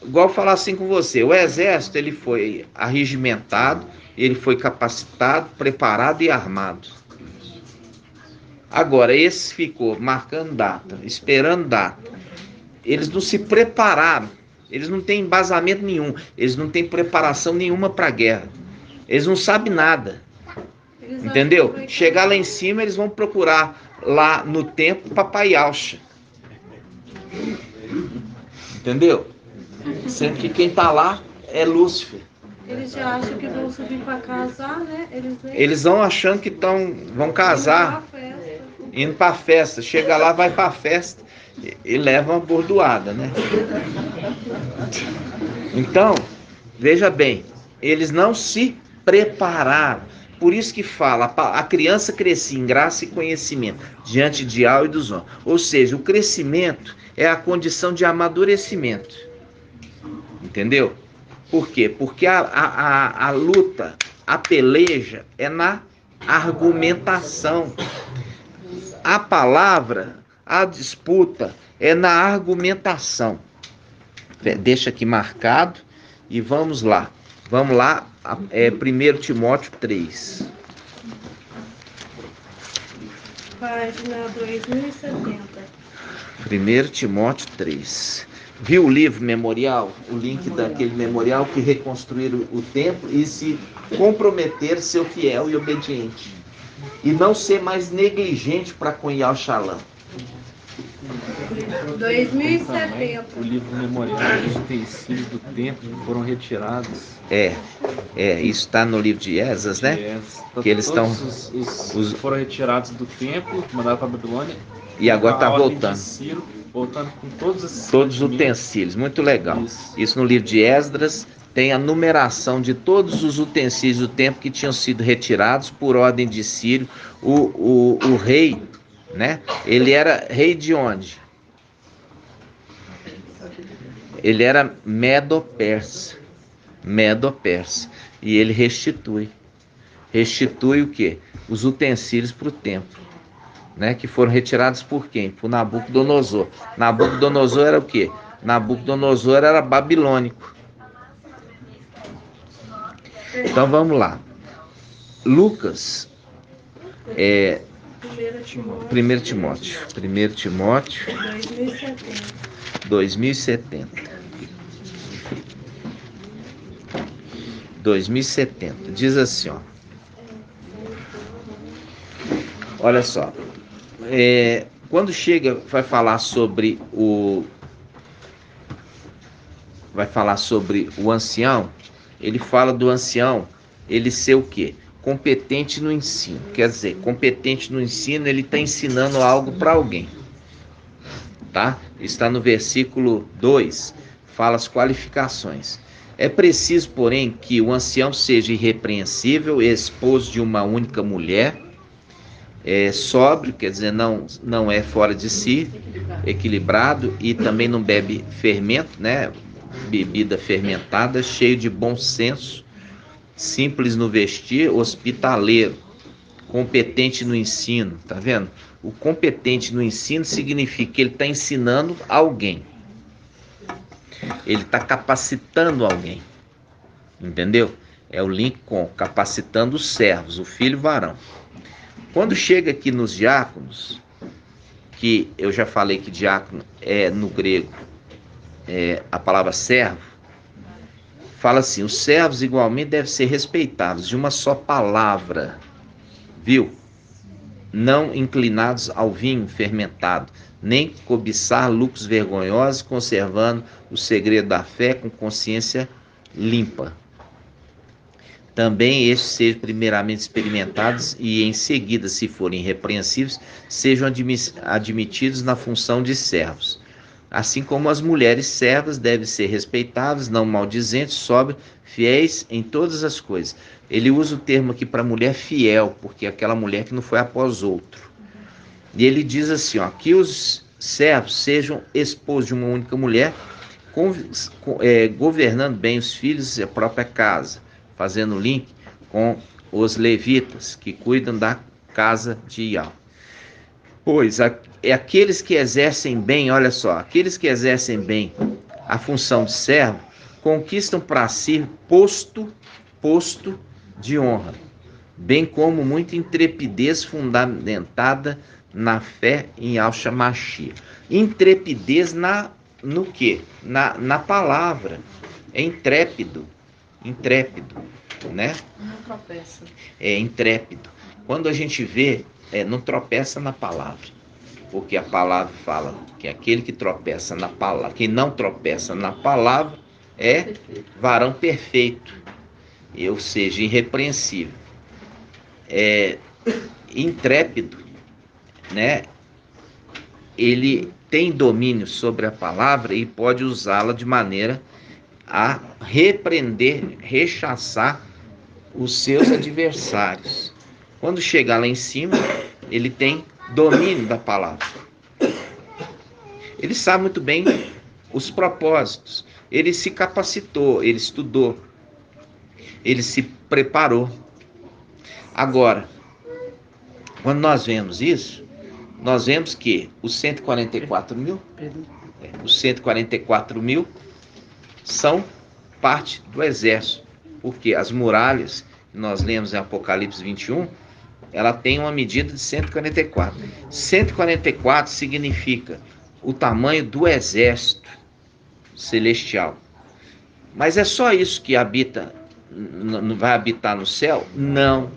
Igual falar assim com você, o exército ele foi arregimentado, ele foi capacitado, preparado e armado. Agora, esse ficou marcando data, esperando data. Eles não se prepararam, eles não têm embasamento nenhum, eles não têm preparação nenhuma para a guerra. Eles não sabem nada, entendeu? Chegar lá em cima, eles vão procurar lá no templo Papai Alcha. Entendeu? Sendo que quem está lá é Lúcifer. Eles já acham que vão subir para casar, né? Eles vão achando que vão casar, indo para a festa. Chega lá, vai para a festa e leva uma bordoada, né? Então, veja bem, eles não se prepararam. Por isso que fala, a criança crescia em graça e conhecimento diante de Yahweh e dos homens. Ou seja, o crescimento é a condição de amadurecimento. Entendeu? Por quê? Porque a luta, a peleja é na argumentação. A palavra, a disputa é na argumentação. Deixa aqui marcado e vamos lá. Vamos lá, 1 Timóteo 3. Página 2070. 1 Timóteo 3. Viu o livro memorial? O link daquele memorial que reconstruíram o templo e se comprometer a ser fiel e obediente. E não ser mais negligente para com Yahshua. 2070. O livro memorial dos utensílios do templo que foram retirados. Isso está no livro de Esdras, né? Que eles estão. Os foram retirados do templo, mandados para a Babilônia. E agora está A ordem voltando. de Ciro, voltando com todos esses Todos os utensílios, muito legal. Isso no livro de Esdras tem a numeração de todos os utensílios do templo que tinham sido retirados por ordem de Ciro. O rei, né? Ele era rei de onde? Ele era Medo-Persa. Medo-Persa. E ele restitui. Restitui o quê? Os utensílios para o templo. Né, que foram retirados por quem? Por Nabucodonosor. Nabucodonosor era o quê? Nabucodonosor era babilônico. Então vamos lá. Lucas, 1 Timóteo 2070. 2070. Diz assim, ó. Olha só. Quando chega, vai falar sobre o ancião. Ele fala do ancião, ele ser o quê? Competente no ensino. Quer dizer, competente no ensino, ele está ensinando algo para alguém. Tá? Está no versículo 2, fala as qualificações. É preciso, porém, que o ancião seja irrepreensível, esposo de uma única mulher, sóbrio, quer dizer, não é fora de si, equilibrado e também não bebe fermento, né? Bebida fermentada, cheio de bom senso, simples no vestir, hospitaleiro, competente no ensino, tá vendo? O competente no ensino significa que ele está ensinando alguém, ele está capacitando alguém, entendeu? É o link com capacitando os servos, o filho varão. Quando chega aqui nos diáconos, que eu já falei que diácono no grego a palavra servo, fala assim: os servos igualmente devem ser respeitados de uma só palavra, viu? Não inclinados ao vinho fermentado, nem cobiçar lucros vergonhosos, conservando o segredo da fé com consciência limpa. Também estes sejam primeiramente experimentados e em seguida, se forem irrepreensíveis, sejam admitidos na função de servos. Assim como as mulheres servas devem ser respeitadas, não maldizentes, sóbrias, fiéis em todas as coisas. Ele usa o termo aqui para mulher fiel, porque é aquela mulher que não foi após outro. E ele diz assim, ó, que os servos sejam esposos de uma única mulher, governando bem os filhos e a própria casa, fazendo link com os levitas, que cuidam da casa de Iá. Pois aqueles que exercem bem, olha só, aqueles que exercem bem a função de servo, conquistam para si posto de honra, bem como muita intrepidez fundamentada na fé em Yahshua Mashiach. Intrepidez no quê? Na palavra. É intrépido, né? Não tropeça. É intrépido. Quando a gente vê, não tropeça na palavra, porque a palavra fala que aquele que tropeça na palavra, quem não tropeça na palavra é varão perfeito, ou seja, irrepreensível. Intrépido, né? Ele tem domínio sobre a palavra e pode usá-la de maneira a repreender, rechaçar os seus adversários. Quando chegar lá em cima, ele tem domínio da palavra. Ele sabe muito bem os propósitos. Ele se capacitou, ele estudou, ele se preparou. Agora, quando nós vemos isso, nós vemos que os 144 mil são parte do exército. Porque as muralhas, que nós lemos em Apocalipse 21, ela tem uma medida de 144. 144 significa o tamanho do exército celestial. Mas é só isso que vai habitar no céu? Não.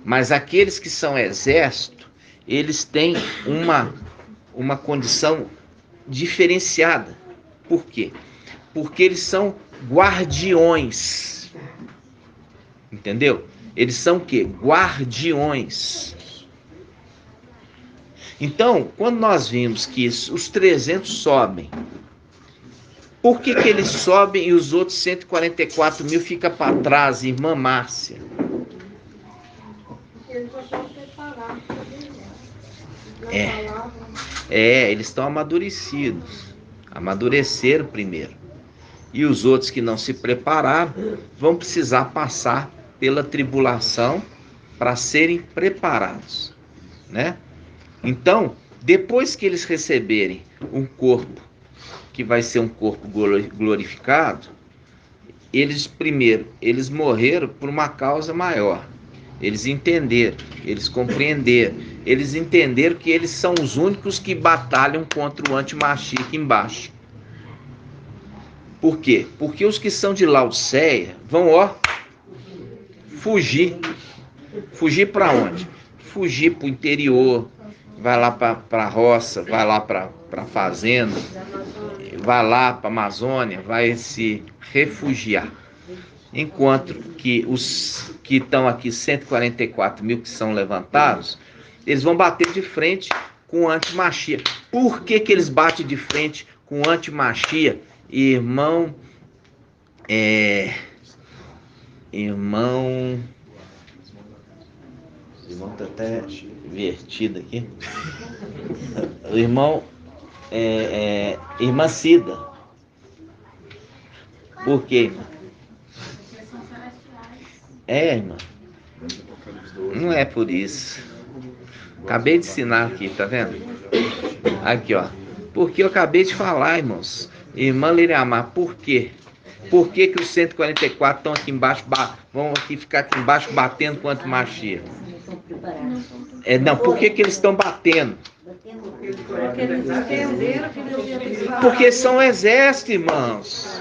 Mas aqueles que são exército, eles têm uma condição diferenciada. Por quê? Porque eles são guardiões. Entendeu? Eles são o quê? Guardiões. Então, quando nós vimos que os 300 sobem, por que eles sobem e os outros 144 mil ficam para trás, irmã Márcia? Eles já estão preparados. Eles estão amadurecidos. Amadureceram primeiro. E os outros que não se prepararam vão precisar passar pela tribulação para serem preparados, né? Então, depois que eles receberem um corpo, que vai ser um corpo glorificado, eles morreram por uma causa maior. Eles entenderam, eles compreenderam, eles entenderam que eles são os únicos que batalham contra o anti-Mashiach embaixo. Por quê? Porque os que são de Laodiceia vão, fugir. Fugir para onde? Fugir para o interior, vai lá para a roça, vai lá para a fazenda, vai lá para a Amazônia, vai se refugiar. Enquanto que os que estão aqui, 144 mil que são levantados, eles vão bater de frente com o anti-Mashiach. Por que eles batem de frente com o anti-Mashiach? Irmão tá até invertido aqui. O irmão irmã Cida. Por quê, irmã? Irmã. Não é por isso. Acabei de ensinar aqui, tá vendo? Aqui, ó. Porque eu acabei de falar, irmãos. Irmã Liriamar, por quê? Por que os 144 estão aqui embaixo, vão ficar aqui embaixo batendo quanto Mashiach? Não, por que eles estão batendo? Porque eles entenderam que Deus ia abençoar. Porque são exércitos, irmãos.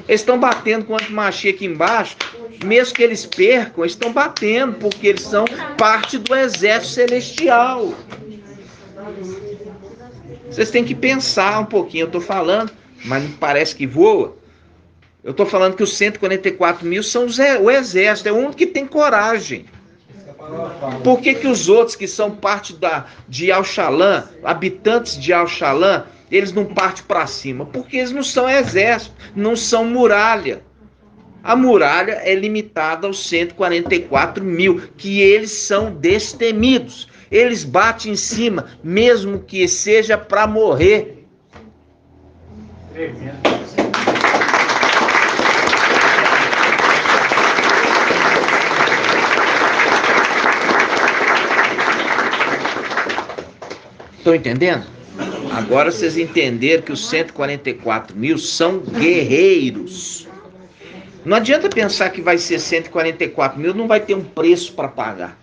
Eles estão batendo quanto Mashiach aqui embaixo, mesmo que eles percam, eles estão batendo, porque eles são parte do exército celestial. Vocês têm que pensar um pouquinho, eu estou falando, mas não parece que voa. Eu estou falando que os 144 mil são o exército, é o único que tem coragem. Por que os outros que são parte de Al-Shalom, habitantes de Al-Shalom, eles não partem para cima? Porque eles não são exército, não são muralha. A muralha é limitada aos 144 mil, que eles são destemidos. Eles batem em cima, mesmo que seja para morrer. Estão entendendo? Agora vocês entenderam que os 144 mil são guerreiros. Não adianta pensar que vai ser 144 mil, não vai ter um preço para pagar.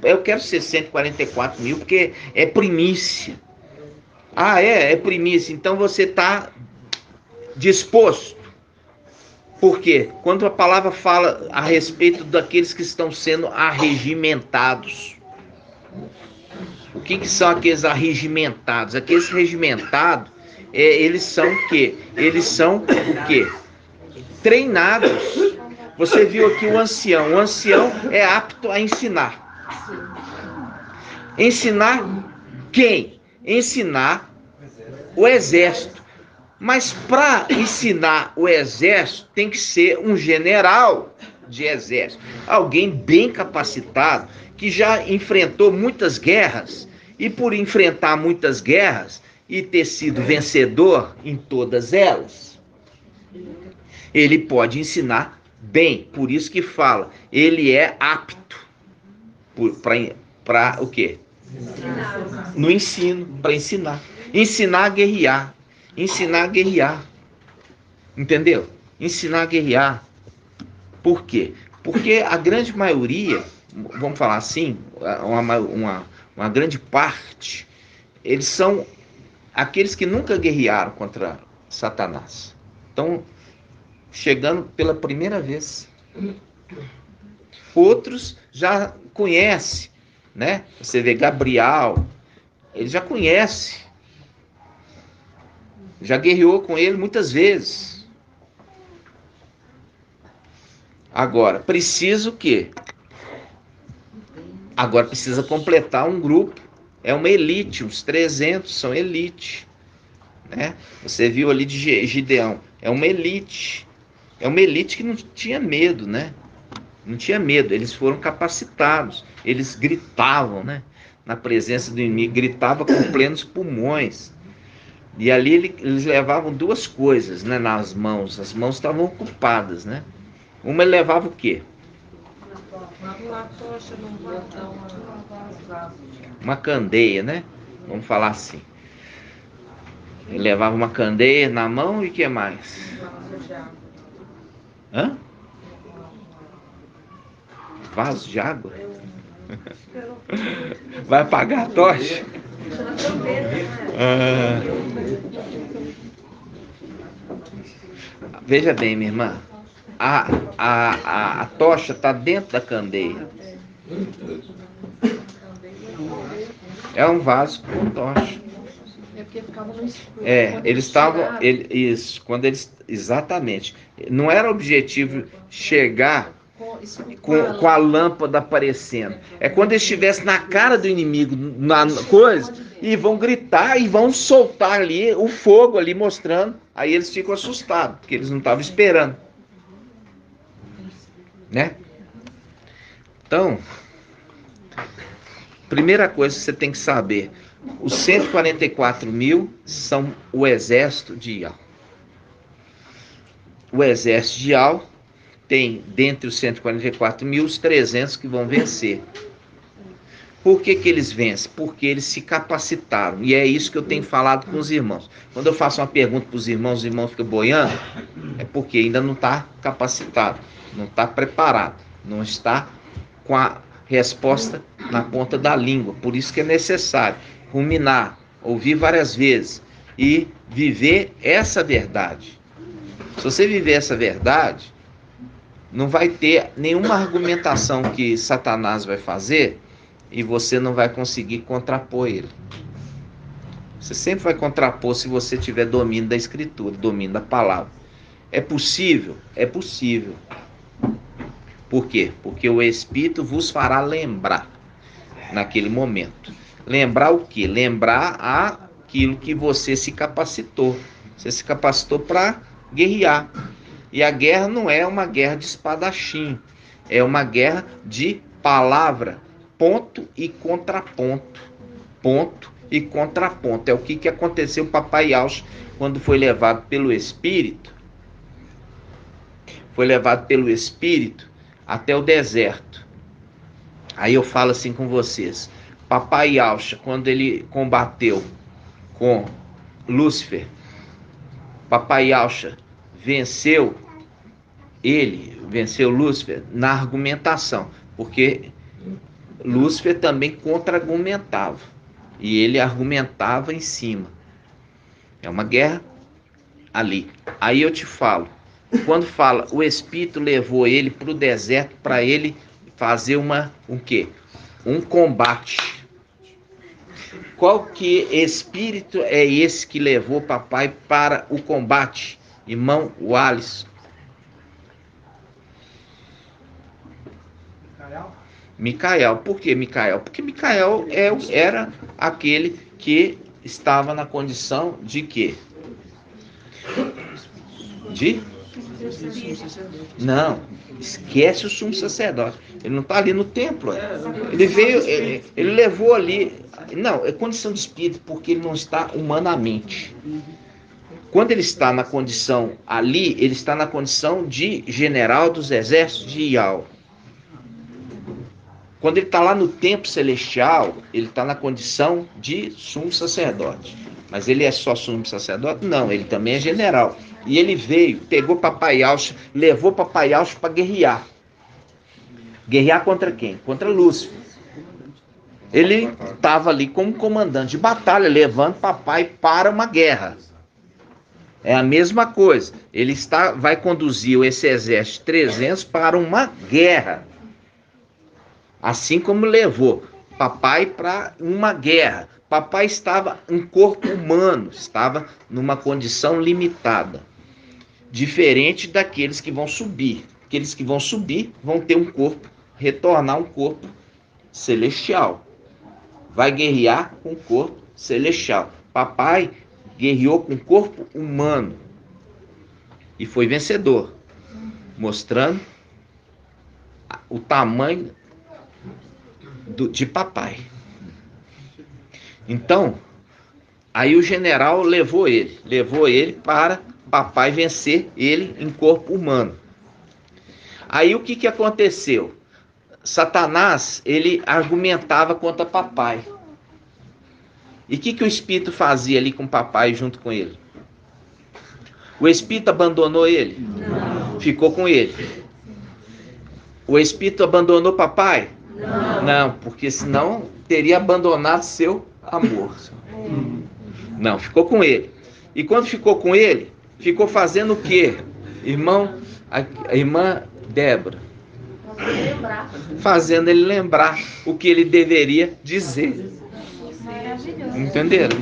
Eu quero ser 144 mil porque é primícia. É primícia. Então você está disposto. Por quê? Quando a palavra fala a respeito daqueles que estão sendo arregimentados. O que são aqueles arregimentados? Aqueles regimentados, eles são o quê? Eles são o quê? Treinados. Você viu aqui o ancião. O ancião é apto a ensinar. Ensinar quem? Ensinar o exército. Mas para ensinar o exército, tem que ser um general de exército. Alguém bem capacitado, que já enfrentou muitas guerras. E por enfrentar muitas guerras e ter sido vencedor em todas elas, ele pode ensinar bem. Por isso que fala, ele é apto para o quê? No ensino, para ensinar. Ensinar a guerrear. ensinar a guerrear. Entendeu? Ensinar a guerrear. Por quê? Porque a grande maioria, vamos falar assim, uma grande parte, eles são aqueles que nunca guerrearam contra Satanás. Estão chegando pela primeira vez. Outros já conhecem, né? Você vê Gabriel, ele já conhece. Já guerreou com ele muitas vezes. Agora, precisa o quê? Agora precisa completar um grupo. É uma elite, uns 300 são elite. Né? Você viu ali de Gideão. É uma elite. É uma elite que não tinha medo, né? Não tinha medo. Eles foram capacitados. Eles gritavam, né? Na presença do inimigo. Gritavam com plenos pulmões. E ali eles levavam duas coisas, né, nas mãos. As mãos estavam ocupadas, né? Uma ele levava o quê? Uma candeia, né? Vamos falar assim. Ele levava uma candeia na mão e o que mais? Hã? Vaso de água? Vai apagar a tocha? Veja bem, minha irmã. A tocha está dentro da candeia. É um vaso com tocha. É porque ficava no escuro. Eles estavam. Isso, quando eles. Exatamente. Não era objetivo chegar com a lâmpada aparecendo. É quando eles estivessem na cara do inimigo, na coisa, e vão gritar e vão soltar ali o fogo ali mostrando. Aí eles ficam assustados, porque eles não estavam esperando. Né? Então, primeira coisa que você tem que saber, os 144 mil são o exército de Ial. O exército de Ial tem, dentre os 144 mil, os 300 que vão vencer. Por que eles vencem? Porque eles se capacitaram. E é isso que eu tenho falado com os irmãos. Quando eu faço uma pergunta para os irmãos ficam boiando, é porque ainda não está capacitado, não está preparado, não está com a resposta na ponta da língua. Por isso que é necessário ruminar, ouvir várias vezes e viver essa verdade. Se você viver essa verdade, não vai ter nenhuma argumentação que Satanás vai fazer e você não vai conseguir contrapor ele. Você sempre vai contrapor se você tiver domínio da Escritura, domínio da palavra. É possível? É possível. Por quê? Porque o Espírito vos fará lembrar naquele momento. Lembrar o quê? Lembrar aquilo que você se capacitou. Você se capacitou para guerrear. E a guerra não é uma guerra de espadachim. É uma guerra de palavra. Ponto e contraponto. Ponto e contraponto. É o que aconteceu com o Papai Yaush quando foi levado pelo Espírito. Foi levado pelo Espírito até o deserto. Aí eu falo assim com vocês. Papai Yaush, quando ele combateu com Lúcifer, Papai Yaush venceu Lúcifer na argumentação, porque Lúcifer também contra-argumentava, e ele argumentava em cima. É uma guerra ali. Aí eu te falo, quando fala, o Espírito levou ele para o deserto para ele fazer um combate. Qual que Espírito é esse que levou papai para o combate? Irmão Wallace. Micael. Por que Micael? Porque Micael era aquele que estava na condição de quê? Não, esquece o sumo sacerdote. Ele não está ali no templo. Ele veio, ele levou ali. Não, é condição de espírito, porque ele não está humanamente. Quando ele está na condição ali, ele está na condição de general dos exércitos de Ial. Quando ele está lá no templo celestial, ele está na condição de sumo sacerdote. Mas ele é só sumo sacerdote? Não, ele também é general. E ele veio, pegou Papai Yaucha, levou Papai Yaucha para guerrear. Guerrear contra quem? Contra Lúcifer. Ele estava ali como comandante de batalha, levando papai para uma guerra. É a mesma coisa. Ele vai conduzir esse exército 300 para uma guerra. Assim como levou papai para uma guerra. Papai estava em corpo humano, estava numa condição limitada. Diferente daqueles que vão subir. Aqueles que vão subir vão ter um corpo, retornar um corpo celestial. Vai guerrear com o corpo celestial. Papai guerreou com o corpo humano e foi vencedor, mostrando o tamanho de papai. Então, aí o general levou ele para papai vencer ele em corpo humano. Aí o que aconteceu? Satanás, ele argumentava contra papai. E o que o espírito fazia ali com papai junto com ele? O espírito abandonou ele? Não. Ficou com ele? O espírito abandonou papai? Não, porque senão teria abandonado seu amor. Não, ficou com ele. E quando ficou com ele, ficou fazendo o quê? Irmão, a irmã Débora. Fazendo ele lembrar o que ele deveria dizer. Maravilhoso. Entenderam?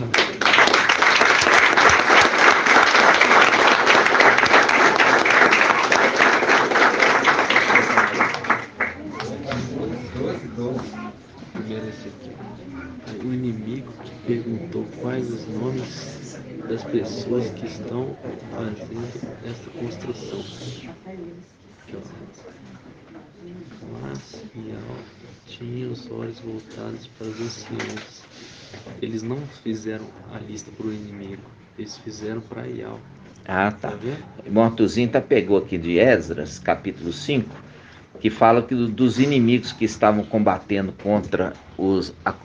O inimigo perguntou quais os nomes das pessoas que estão fazendo essa construção. Mas Ial tinha os olhos voltados para os anciãos. Eles não fizeram a lista para o inimigo, eles fizeram para Ial. Ah, tá. O irmão Artuzinho pegou aqui de Esdras, capítulo 5, que fala que dos inimigos que estavam combatendo contra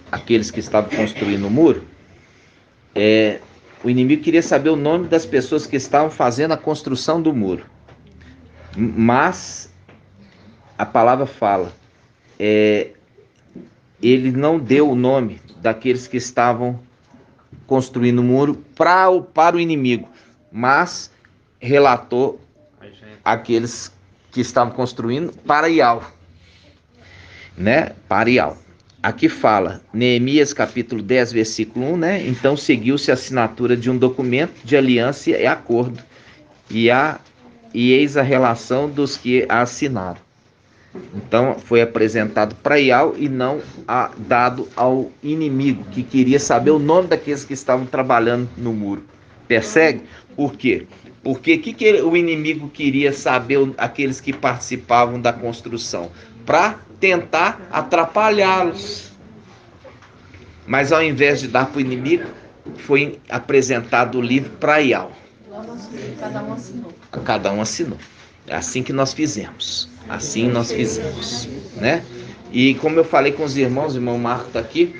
aqueles que estavam construindo o muro, o inimigo queria saber o nome das pessoas que estavam fazendo a construção do muro. Mas a palavra fala, ele não deu o nome daqueles que estavam construindo o muro para o inimigo, mas relatou aqueles que estavam construindo para Ial, né? Para Ial. Aqui fala, Neemias capítulo 10, versículo 1, né? Então seguiu-se a assinatura de um documento de aliança e acordo, e eis a relação dos que a assinaram. Então foi apresentado para Ial e não dado ao inimigo, que queria saber o nome daqueles que estavam trabalhando no muro. Persegue? Por quê? Porque que o inimigo queria saber aqueles que participavam da construção? Para tentar atrapalhá-los. Mas ao invés de dar para o inimigo, foi apresentado o livro para Ial. Cada um assinou. Cada um assinou. É assim que nós fizemos. Assim nós fizemos, né? E como eu falei com os irmãos, o irmão Marco está aqui.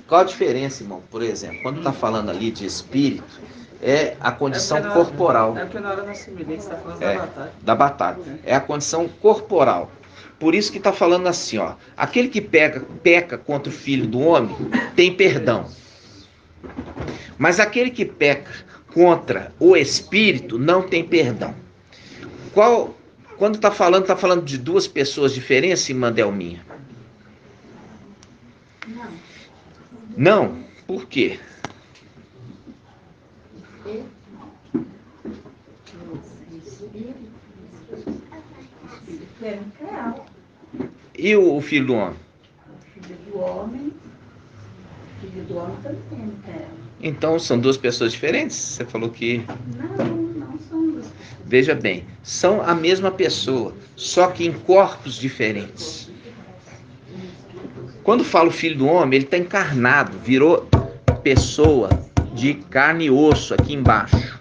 Qual a diferença, irmão? Por exemplo, quando está falando ali de espírito, é a condição corporal. É porque na hora da semelhança está falando da batalha. Da batalha. É a condição corporal. Por isso que está falando assim, ó. Aquele que peca contra o filho do homem tem perdão. Mas aquele que peca contra o espírito não tem perdão. Quando está falando de duas pessoas diferentes, irmã Delminha? Não. Por quê? E o filho do homem? O filho do homem também tem. Então são duas pessoas diferentes? Você falou que... Não são duas. Veja bem, são a mesma pessoa, só que em corpos diferentes. Quando fala o filho do homem, ele está encarnado, virou pessoa de carne e osso aqui embaixo.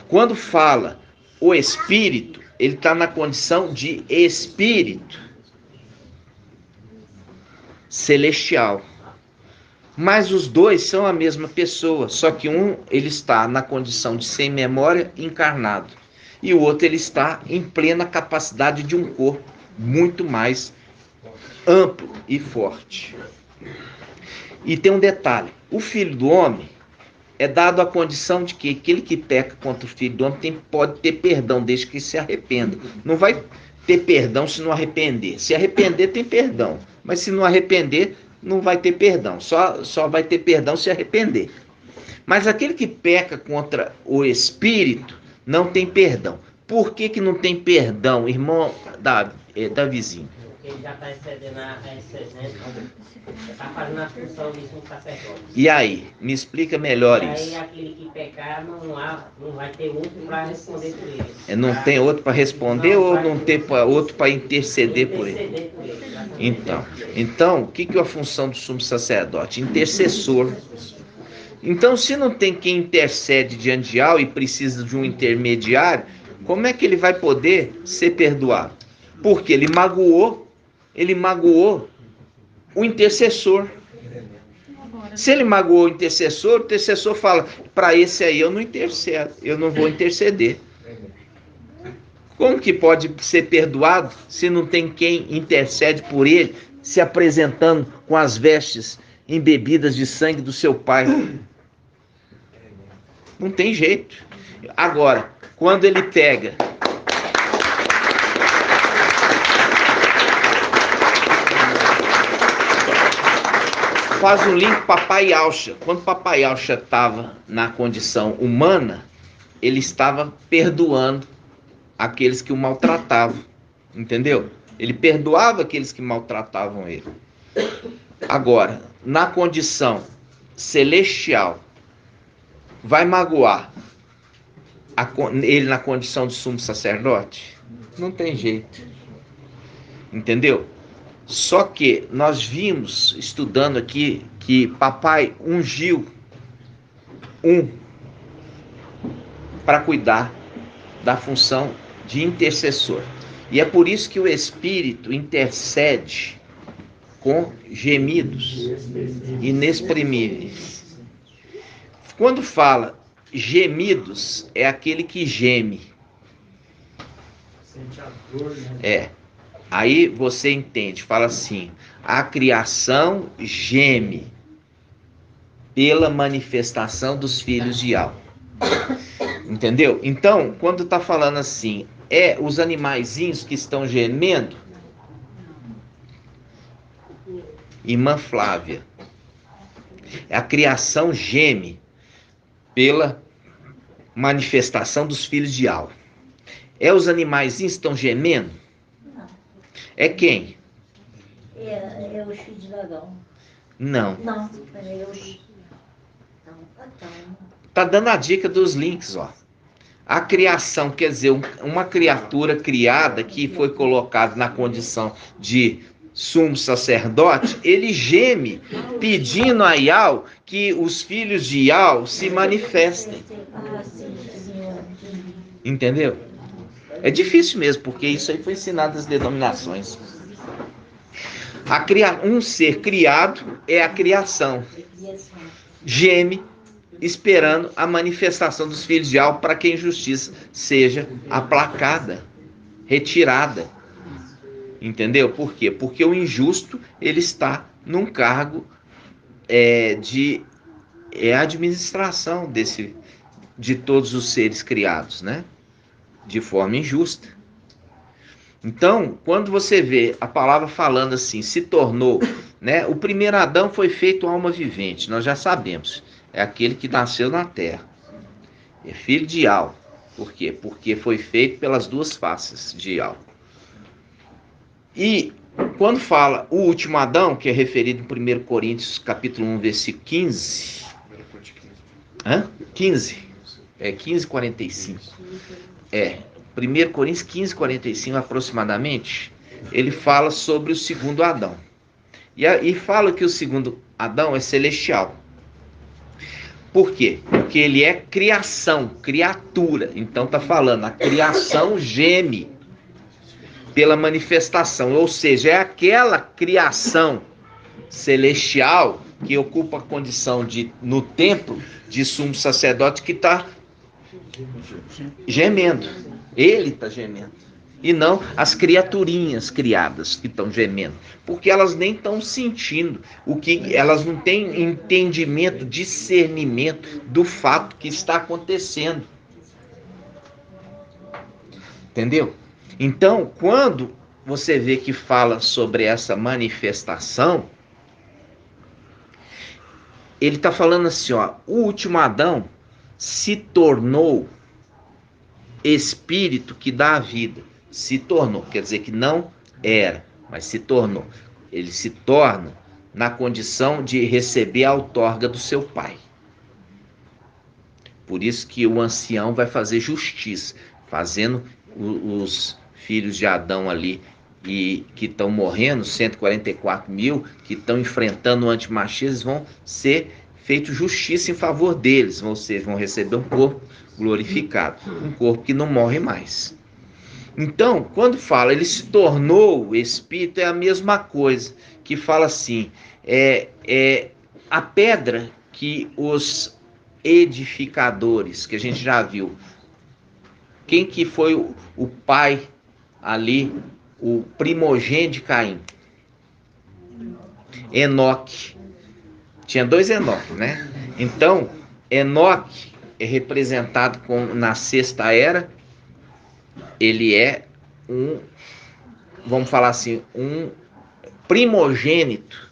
Quando fala o espírito, ele está na condição de espírito celestial. Mas os dois são a mesma pessoa, só que um ele está na condição de sem memória encarnado e o outro ele está em plena capacidade de um corpo muito mais amplo e forte. E tem um detalhe, o Filho do Homem é dado a condição de que aquele que peca contra o Filho do Homem pode ter perdão desde que se arrependa. Não vai ter perdão se não arrepender. Se arrepender tem perdão, mas se não arrepender não vai ter perdão, só vai ter perdão se arrepender. Mas aquele que peca contra o Espírito não tem perdão. Por que não tem perdão, irmão Davizinho? Porque ele já está excedendo a excelência, está fazendo a função de um sacerdote. E aí, me explica melhor e isso. Aí aquele que pecar não vai ter outro para responder por ele. Não tem outro para responder ou não tem outro para interceder por ele? Então, o que é a função do sumo sacerdote? Intercessor. Então, se não tem quem intercede diante de algo e precisa de um intermediário, como é que ele vai poder ser perdoado? Porque ele magoou o intercessor. Se ele magoou o intercessor fala, para esse aí eu não intercedo, eu não vou interceder. Como que pode ser perdoado se não tem quem intercede por ele, se apresentando com as vestes embebidas de sangue do seu pai? Não tem jeito. Agora, quando ele pega faz um link com Papai Yaucha. Quando Papai Yaucha estava na condição humana, ele estava perdoando aqueles que o maltratavam, entendeu? Ele perdoava aqueles que maltratavam ele. Agora, na condição celestial, vai magoar ele na condição de sumo sacerdote? Não tem jeito, entendeu? Só que nós vimos, estudando aqui, que papai ungiu para cuidar da função de intercessor. E é por isso que o Espírito intercede com gemidos inexprimíveis. Quando fala gemidos, é aquele que geme. Aí você entende, fala assim, a criação geme pela manifestação dos filhos de Yahweh. Entendeu? Então, quando está falando assim, os animaizinhos que estão gemendo, irmã Flávia, a criação geme pela manifestação dos filhos de Yahweh. Os animaizinhos que estão gemendo? É quem? É os filhos de Dragão. Não. Não, é os... Tá dando a dica dos links, ó. A criação, quer dizer, uma criatura criada que foi colocada na condição de sumo sacerdote, ele geme pedindo a Yahweh que os filhos de Yahweh se manifestem. Entendeu? É difícil mesmo, porque isso aí foi ensinado nas denominações. Um ser criado é a criação. Geme esperando a manifestação dos filhos de Yahweh para que a injustiça seja aplacada, retirada. Entendeu? Por quê? Porque o injusto ele está num cargo de administração de todos os seres criados, né? De forma injusta. Então, quando você vê a palavra falando assim, se tornou, né? O primeiro Adão foi feito alma vivente, nós já sabemos. É aquele que nasceu na terra. É filho de Yahweh. Por quê? Porque foi feito pelas duas faces de Yahweh. E quando fala o último Adão, que é referido em 1 Coríntios capítulo 1, versículo 15. 15. 15:45. 1 Coríntios 15:45 aproximadamente, ele fala sobre o segundo Adão. E fala que o segundo Adão é celestial. Por quê? Porque ele é criação, criatura. Então está falando, a criação geme pela manifestação. Ou seja, é aquela criação celestial que ocupa a condição de, no templo, de sumo sacerdote que está gemendo. Ele está gemendo. E não as criaturinhas criadas que estão gemendo. Porque elas nem estão sentindo elas não têm entendimento, discernimento do fato que está acontecendo. Entendeu? Então, quando você vê que fala sobre essa manifestação, ele está falando assim, ó, o último Adão se tornou espírito que dá a vida. Se tornou, quer dizer que não era, mas se tornou. Ele se torna na condição de receber a outorga do seu pai. Por isso que o ancião vai fazer justiça, fazendo os filhos de Adão ali, e que estão morrendo, 144 mil, que estão enfrentando o antimachismo, vão ser feito justiça em favor deles, ou seja, vão receber um corpo glorificado, um corpo que não morre mais. Então, quando fala ele se tornou espírito, é a mesma coisa, que fala assim, a pedra que os edificadores, que a gente já viu, quem que foi o pai ali, o primogênito de Caim? Enoque. Tinha 2 Enoque, né? Então, Enoque é representado na sexta era. Ele é vamos falar assim, um primogênito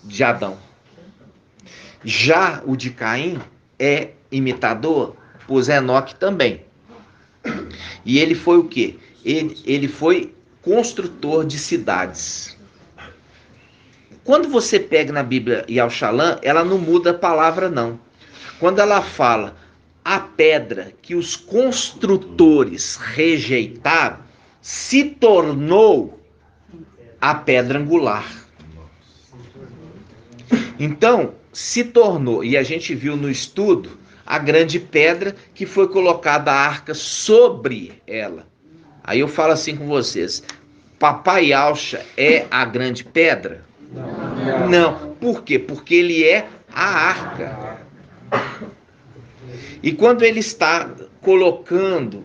de Adão. Já o de Caim é imitador por Enoque também. E ele foi o quê? Ele foi construtor de cidades. Quando você pega na Bíblia Yal-Shalom, ela não muda a palavra, não. Quando ela fala a pedra que os construtores rejeitaram, se tornou a pedra angular. Então, se tornou, e a gente viu no estudo, a grande pedra que foi colocada a arca sobre ela. Aí eu falo assim com vocês, Papai Yahshua é a grande pedra? Não. Por quê? Porque ele é a arca. E quando ele está colocando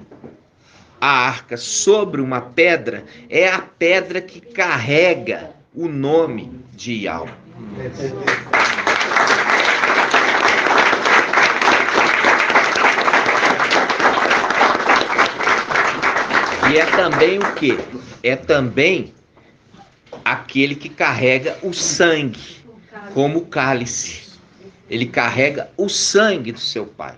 a arca sobre uma pedra, é a pedra que carrega o nome de Yahweh. E é também o quê? É também aquele que carrega o sangue, como o cálice. Ele carrega o sangue do seu pai.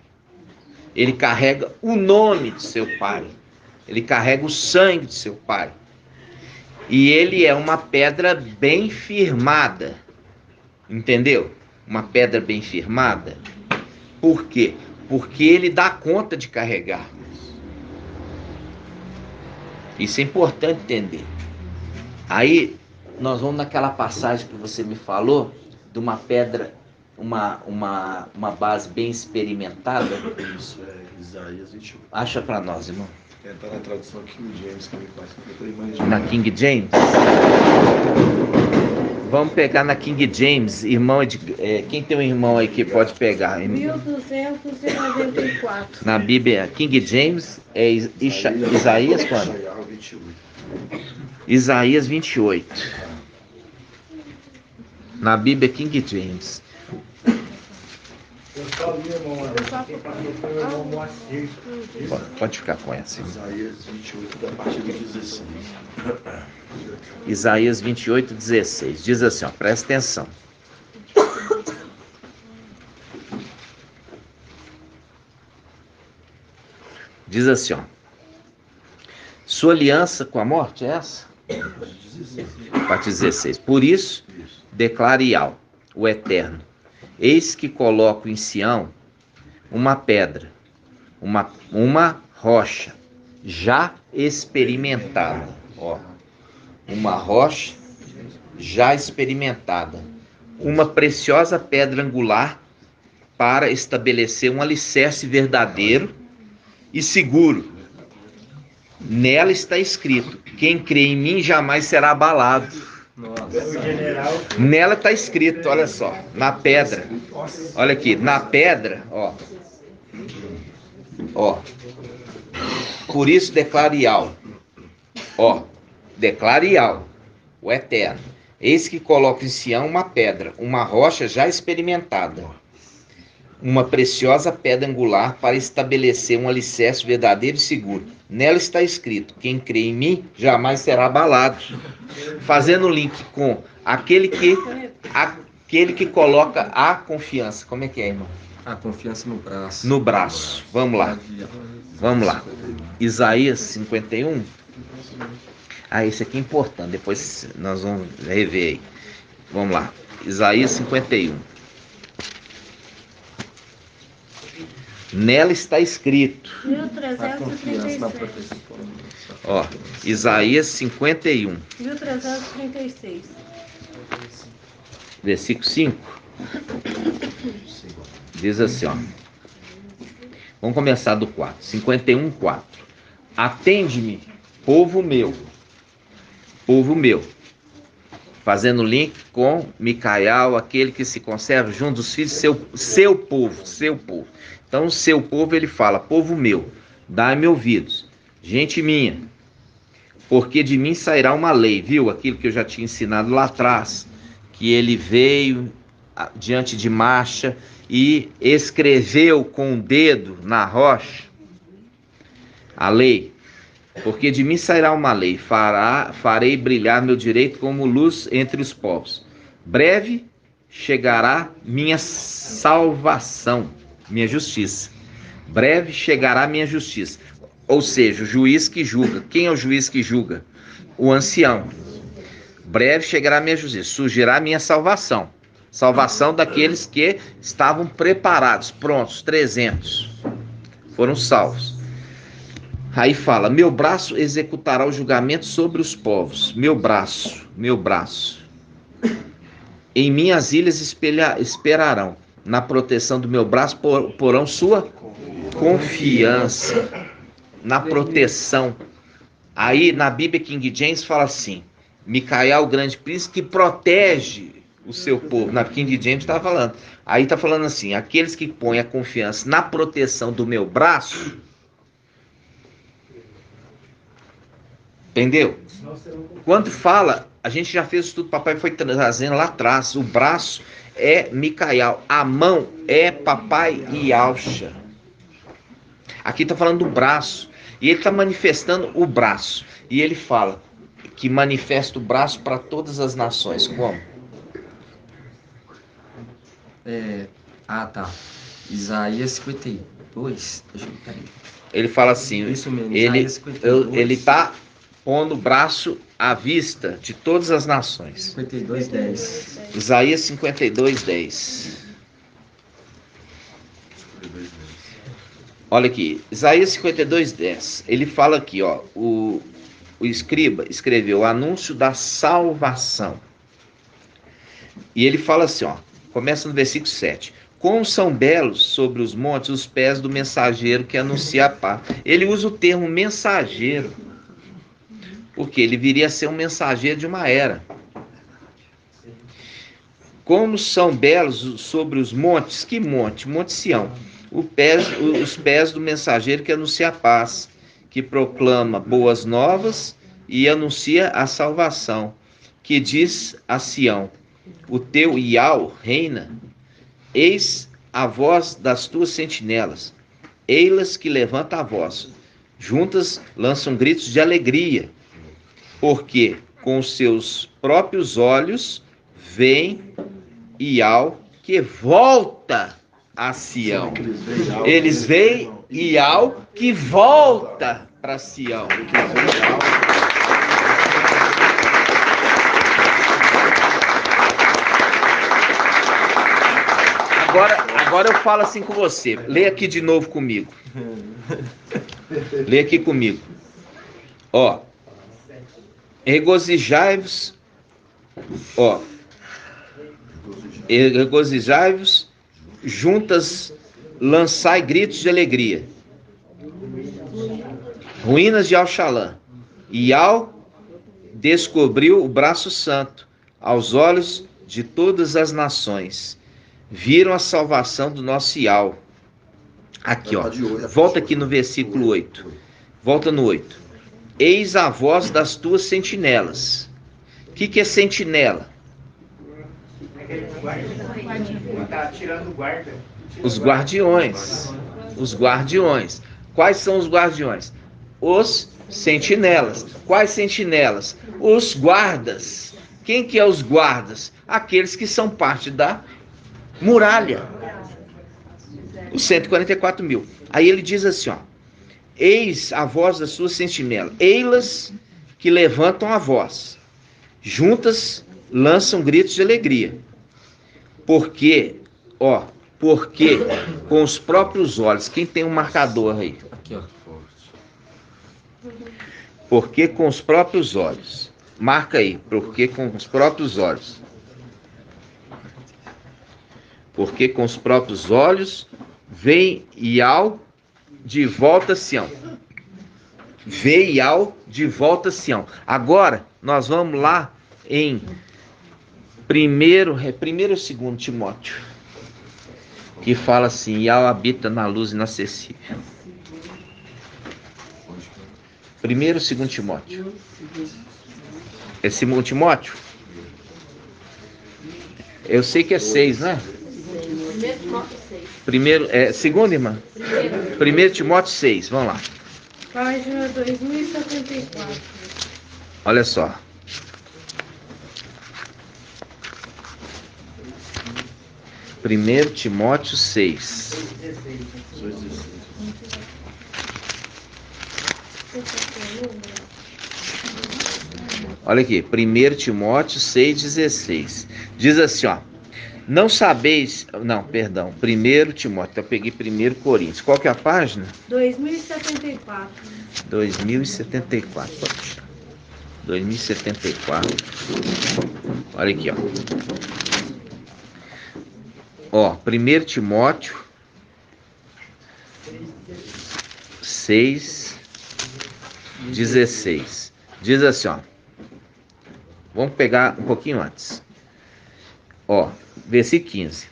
Ele carrega o nome do seu pai. Ele carrega o sangue do seu pai. E ele é uma pedra bem firmada. Entendeu? Uma pedra bem firmada. Por quê? Porque ele dá conta de carregar. Isso é importante entender. Aí nós vamos naquela passagem que você me falou, de uma pedra, uma base bem experimentada. Isso, Isaías 21. Acha para nós, irmão. Está na tradução King James, que me faz que eu imagino. Na King James? Vamos pegar na King James, irmão. Quem tem um irmão aí que pode pegar? 1294. Na Bíblia, King James é Isaías quando? Isaías 28. Na Bíblia, King James. Eu só li, irmão, foi o irmão Moacir. Pode ficar com essa. Isaías 28, da partir do 16. Isaías 28, 16. Diz assim, ó, presta atenção. Diz assim, ó. Sua aliança com a morte é essa? Parte 16. Por isso, declare Yahweh, o Eterno. Eis que coloco em Sião uma pedra, uma rocha já experimentada. Ó, uma rocha já experimentada. Uma preciosa pedra angular para estabelecer um alicerce verdadeiro e seguro. Nela está escrito: quem crê em mim jamais será abalado. Nela está escrito, olha só, na pedra. Olha aqui, na pedra, ó. Ó. Por isso declara Yahweh. Ó, declara Yahweh, o Eterno. Eis que coloca em Sião uma pedra, uma rocha já experimentada, uma preciosa pedra angular para estabelecer um alicerce verdadeiro e seguro. Nela está escrito: quem crê em mim jamais será abalado. Fazendo link com aquele que coloca a confiança. Como é que é, irmão? A confiança no braço. No braço. Vamos lá. Vamos lá. Isaías 51. Esse aqui é importante. Depois nós vamos rever aí. Vamos lá. Isaías 51. Nela está escrito. 1336. Ó, Isaías 51. 1336. Versículo 5. Diz assim, ó. Vamos começar do 4. 51, 4. Atende-me, povo meu. Povo meu. Fazendo link com Micael, aquele que se conserva junto dos filhos, seu povo. Então, o seu povo, ele fala: povo meu, dai-me ouvidos, gente minha, porque de mim sairá uma lei. Viu aquilo que eu já tinha ensinado lá atrás? Que ele veio diante de Marcha e escreveu com o dedo na rocha a lei. Porque de mim sairá uma lei, farei brilhar meu direito como luz entre os povos. Breve chegará minha salvação, minha justiça. Breve chegará minha justiça. Ou seja, o juiz que julga. Quem é o juiz que julga? O ancião. Breve chegará minha justiça, surgirá minha salvação. Salvação daqueles que estavam preparados, prontos, 300. Foram salvos. Aí fala: meu braço executará o julgamento sobre os povos. Meu braço. Em minhas ilhas esperarão. Na proteção do meu braço porão sua confiança. Na proteção. Aí na Bíblia King James fala assim: Micael, o grande príncipe, que protege o seu povo. Na King James está falando. Aí está falando assim: aqueles que põem a confiança na proteção do meu braço. Entendeu? Quando fala, a gente já fez o estudo, papai foi trazendo lá atrás. O braço é Micael, a mão é papai Yahusha. Aqui está falando do braço. E ele está manifestando o braço. E ele fala que manifesta o braço para todas as nações. Como? Tá. Isaías 52. Deixa eu ver aí. Ele fala assim: isso mesmo, ele está pondo o braço à vista de todas as nações. 52:10. Isaías 52:10. Olha aqui, Isaías 52:10. Ele fala aqui, ó, o escriba escreveu o anúncio da salvação. E ele fala assim, ó, começa no versículo 7. Como são belos sobre os montes os pés do mensageiro que anuncia a paz. Ele usa o termo mensageiro, porque ele viria a ser um mensageiro de uma era. Como são belos sobre os montes, que monte? Monte Sião. Os pés do mensageiro que anuncia a paz, que proclama boas novas e anuncia a salvação, que diz a Sião: o teu Iau reina, eis a voz das tuas sentinelas, ei-las que levanta a voz, juntas lançam gritos de alegria, porque com os seus próprios olhos vem Iau que volta a Sião. Eles veem Iau que volta para Sião. Agora eu falo assim com você. Lê aqui de novo comigo. Lê aqui comigo. Ó. Regozijai-vos. Ó. Regozijai-vos. Juntas lançai gritos de alegria. Ruínas de Al-Shalã. Iau descobriu o braço santo. aos olhos de todas as nações. Viram a salvação do nosso Ial. Aqui, ó. Volta aqui no versículo 8. Volta no 8. Eis a voz das tuas sentinelas. O que é sentinela? Tá tirando o guarda. Os guardiões. Os guardiões. Quais são os guardiões? Os sentinelas. Quais sentinelas? Os guardas. Quem que é os guardas? Aqueles que são parte da muralha. Os 144 mil. Aí ele diz assim, ó. Eis a voz das suas sentinelas. Ei-las que levantam a voz. Juntas lançam gritos de alegria. Porque com os próprios olhos. Quem tem um marcador aí? Aqui, ó. Porque com os próprios olhos. Marca aí. Porque com os próprios olhos. Porque com os próprios olhos vem Ial de volta a Sião. Vê Ial de volta a Sião. Agora, nós vamos lá em primeiro ou segundo Timóteo, que fala assim, Ial habita na luz inacessível. Primeiro ou segundo Timóteo? É segundo Timóteo? Eu sei que é 6, né? Primeiro Timóteo 6. Primeiro, segundo, irmã? Primeiro Timóteo 6, vamos lá. Página 2074. Olha só. Primeiro Timóteo 6. Olha aqui, 1 Timóteo 6,16. Diz assim, ó. Não sabeis... Não, perdão. 1 Timóteo. Eu peguei 1 Coríntios. Qual que é a página? 2074. 2074. Pode deixar. 2074. Olha aqui, ó. Ó, 1 Timóteo 6,16. Diz assim, ó. Vamos pegar um pouquinho antes. Ó, versículo 15.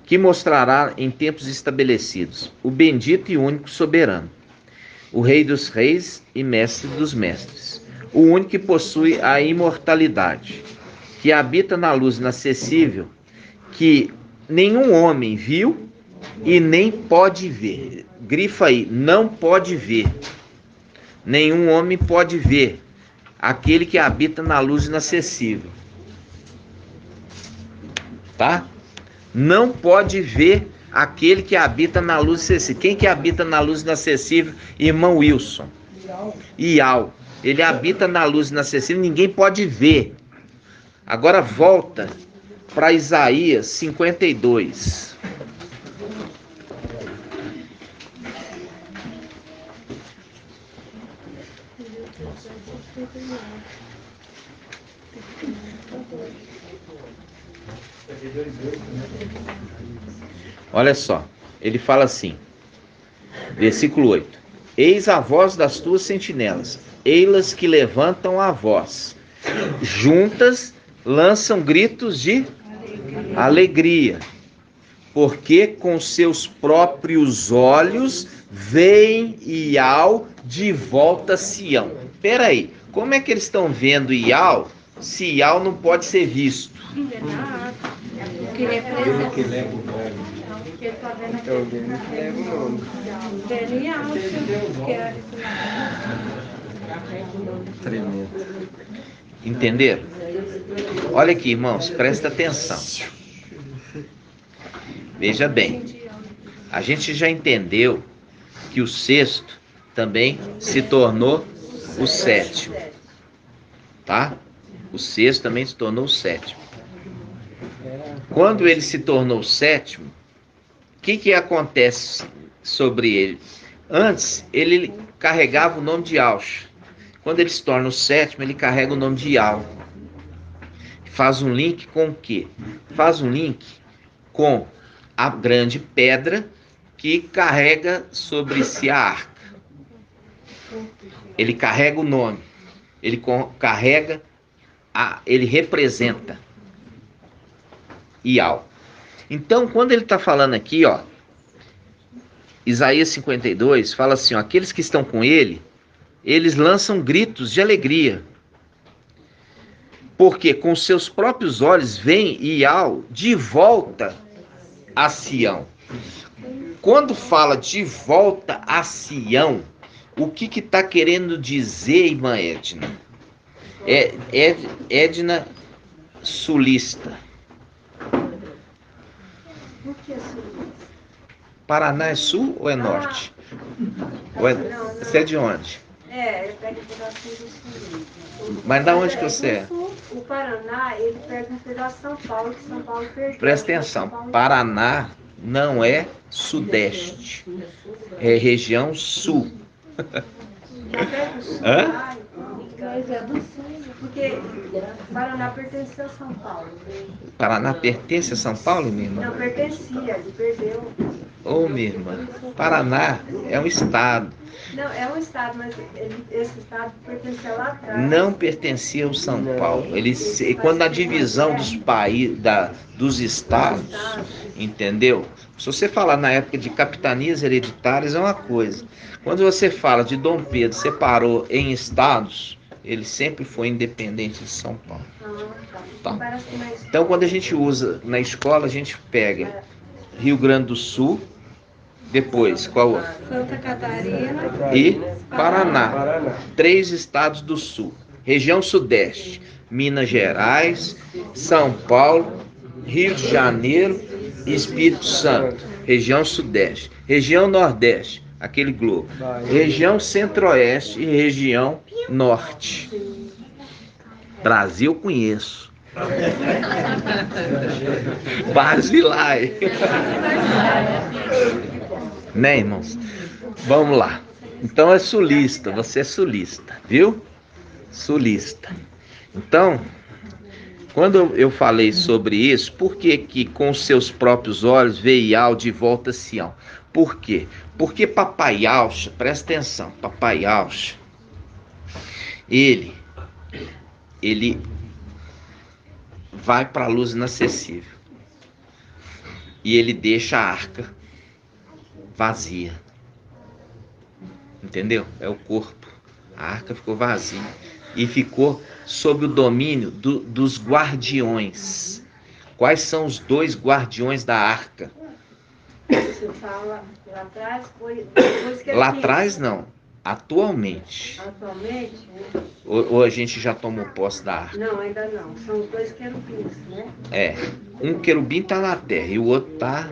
Que mostrará em tempos estabelecidos o bendito e único soberano, o Rei dos reis e mestre dos mestres, o único que possui a imortalidade, que habita na luz inacessível, que nenhum homem viu e nem pode ver. Grifa aí, não pode ver. Nenhum homem pode ver. Aquele que habita na luz inacessível. Tá? Não pode ver aquele que habita na luz inacessível. Quem que habita na luz inacessível? Irmão Wilson. Ial. Ele habita na luz inacessível, ninguém pode ver. Agora volta para Isaías 52. Olha só, ele fala assim, versículo 8: Eis a voz das tuas sentinelas, ei-las que levantam a voz, juntas lançam gritos de alegria, porque com seus próprios olhos veem Ial de volta a Sião. Peraí, como é que eles estão vendo Ial, se Ial não pode ser visto? Que representa. Que leva o nome. Porque ele está vendo aquele vendo em alto, que é Tremendo. Entenderam? Olha aqui, irmãos, presta atenção. Veja bem, a gente já entendeu que o sexto também se tornou o sétimo, tá? O sexto também se tornou o sétimo. Quando ele se tornou o sétimo, o que acontece sobre ele? Antes, ele carregava o nome de Aush. Quando ele se torna o sétimo, ele carrega o nome de Ial. Faz um link com o quê? Faz um link com a grande pedra que carrega sobre si a arca. Ele carrega o nome. Ele carrega ele representa Ial. Então, quando ele está falando aqui, ó, Isaías 52, fala assim, ó, aqueles que estão com ele, eles lançam gritos de alegria, porque com seus próprios olhos vem Ial de volta a Sião. Quando fala de volta a Sião, o que está querendo dizer, irmã Edna? Edna sulista. Por que sulista? Paraná é sul ou é norte? Ou você é de onde? Eu pego um pedacinho do sul. Mas da onde que você é? O Paraná, ele pega um pedaço de São Paulo, que São Paulo perdeu. Presta atenção, Paraná não é sudeste, é região sul. Hã? É do sul, porque Paraná pertencia a São Paulo. Paraná pertence a São Paulo, minha irmã? Não pertencia, ele perdeu. Ô, minha irmã, Paraná é um estado. Não, é um estado, mas esse estado pertencia lá atrás. Não pertencia ao São Paulo. Quando a divisão dos estados, entendeu? Se você falar na época de capitanias hereditárias é uma coisa. Quando você fala de Dom Pedro separou em estados, ele sempre foi independente de São Paulo. Tá. Então, quando a gente usa na escola, a gente pega Rio Grande do Sul, depois, qual outro? Santa Catarina e Paraná. 3 estados do sul. Região sudeste, Minas Gerais, São Paulo, Rio de Janeiro e Espírito Santo. Região sudeste. Região nordeste, aquele globo. Região centro-oeste e região norte. Brasil conheço. Basilai. Né, irmãos? Vamos lá. Então é sulista, você é sulista, viu? Sulista. Então, quando eu falei sobre isso, por que que com seus próprios olhos vê Ial de volta a Sião? Por quê? Porque Papai Yauxa, presta atenção, Papai Yauxa, ele vai para a luz inacessível e ele deixa a arca vazia, entendeu? É o corpo, a arca ficou vazia e ficou sob o domínio dos guardiões. Quais são os 2 guardiões da arca? Você fala lá atrás, foi depois que lá atrás não, atualmente. Atualmente? Ou a gente já tomou posse da arca? Não, ainda não. São os 2 querubins, né? Um querubim está na terra e o outro está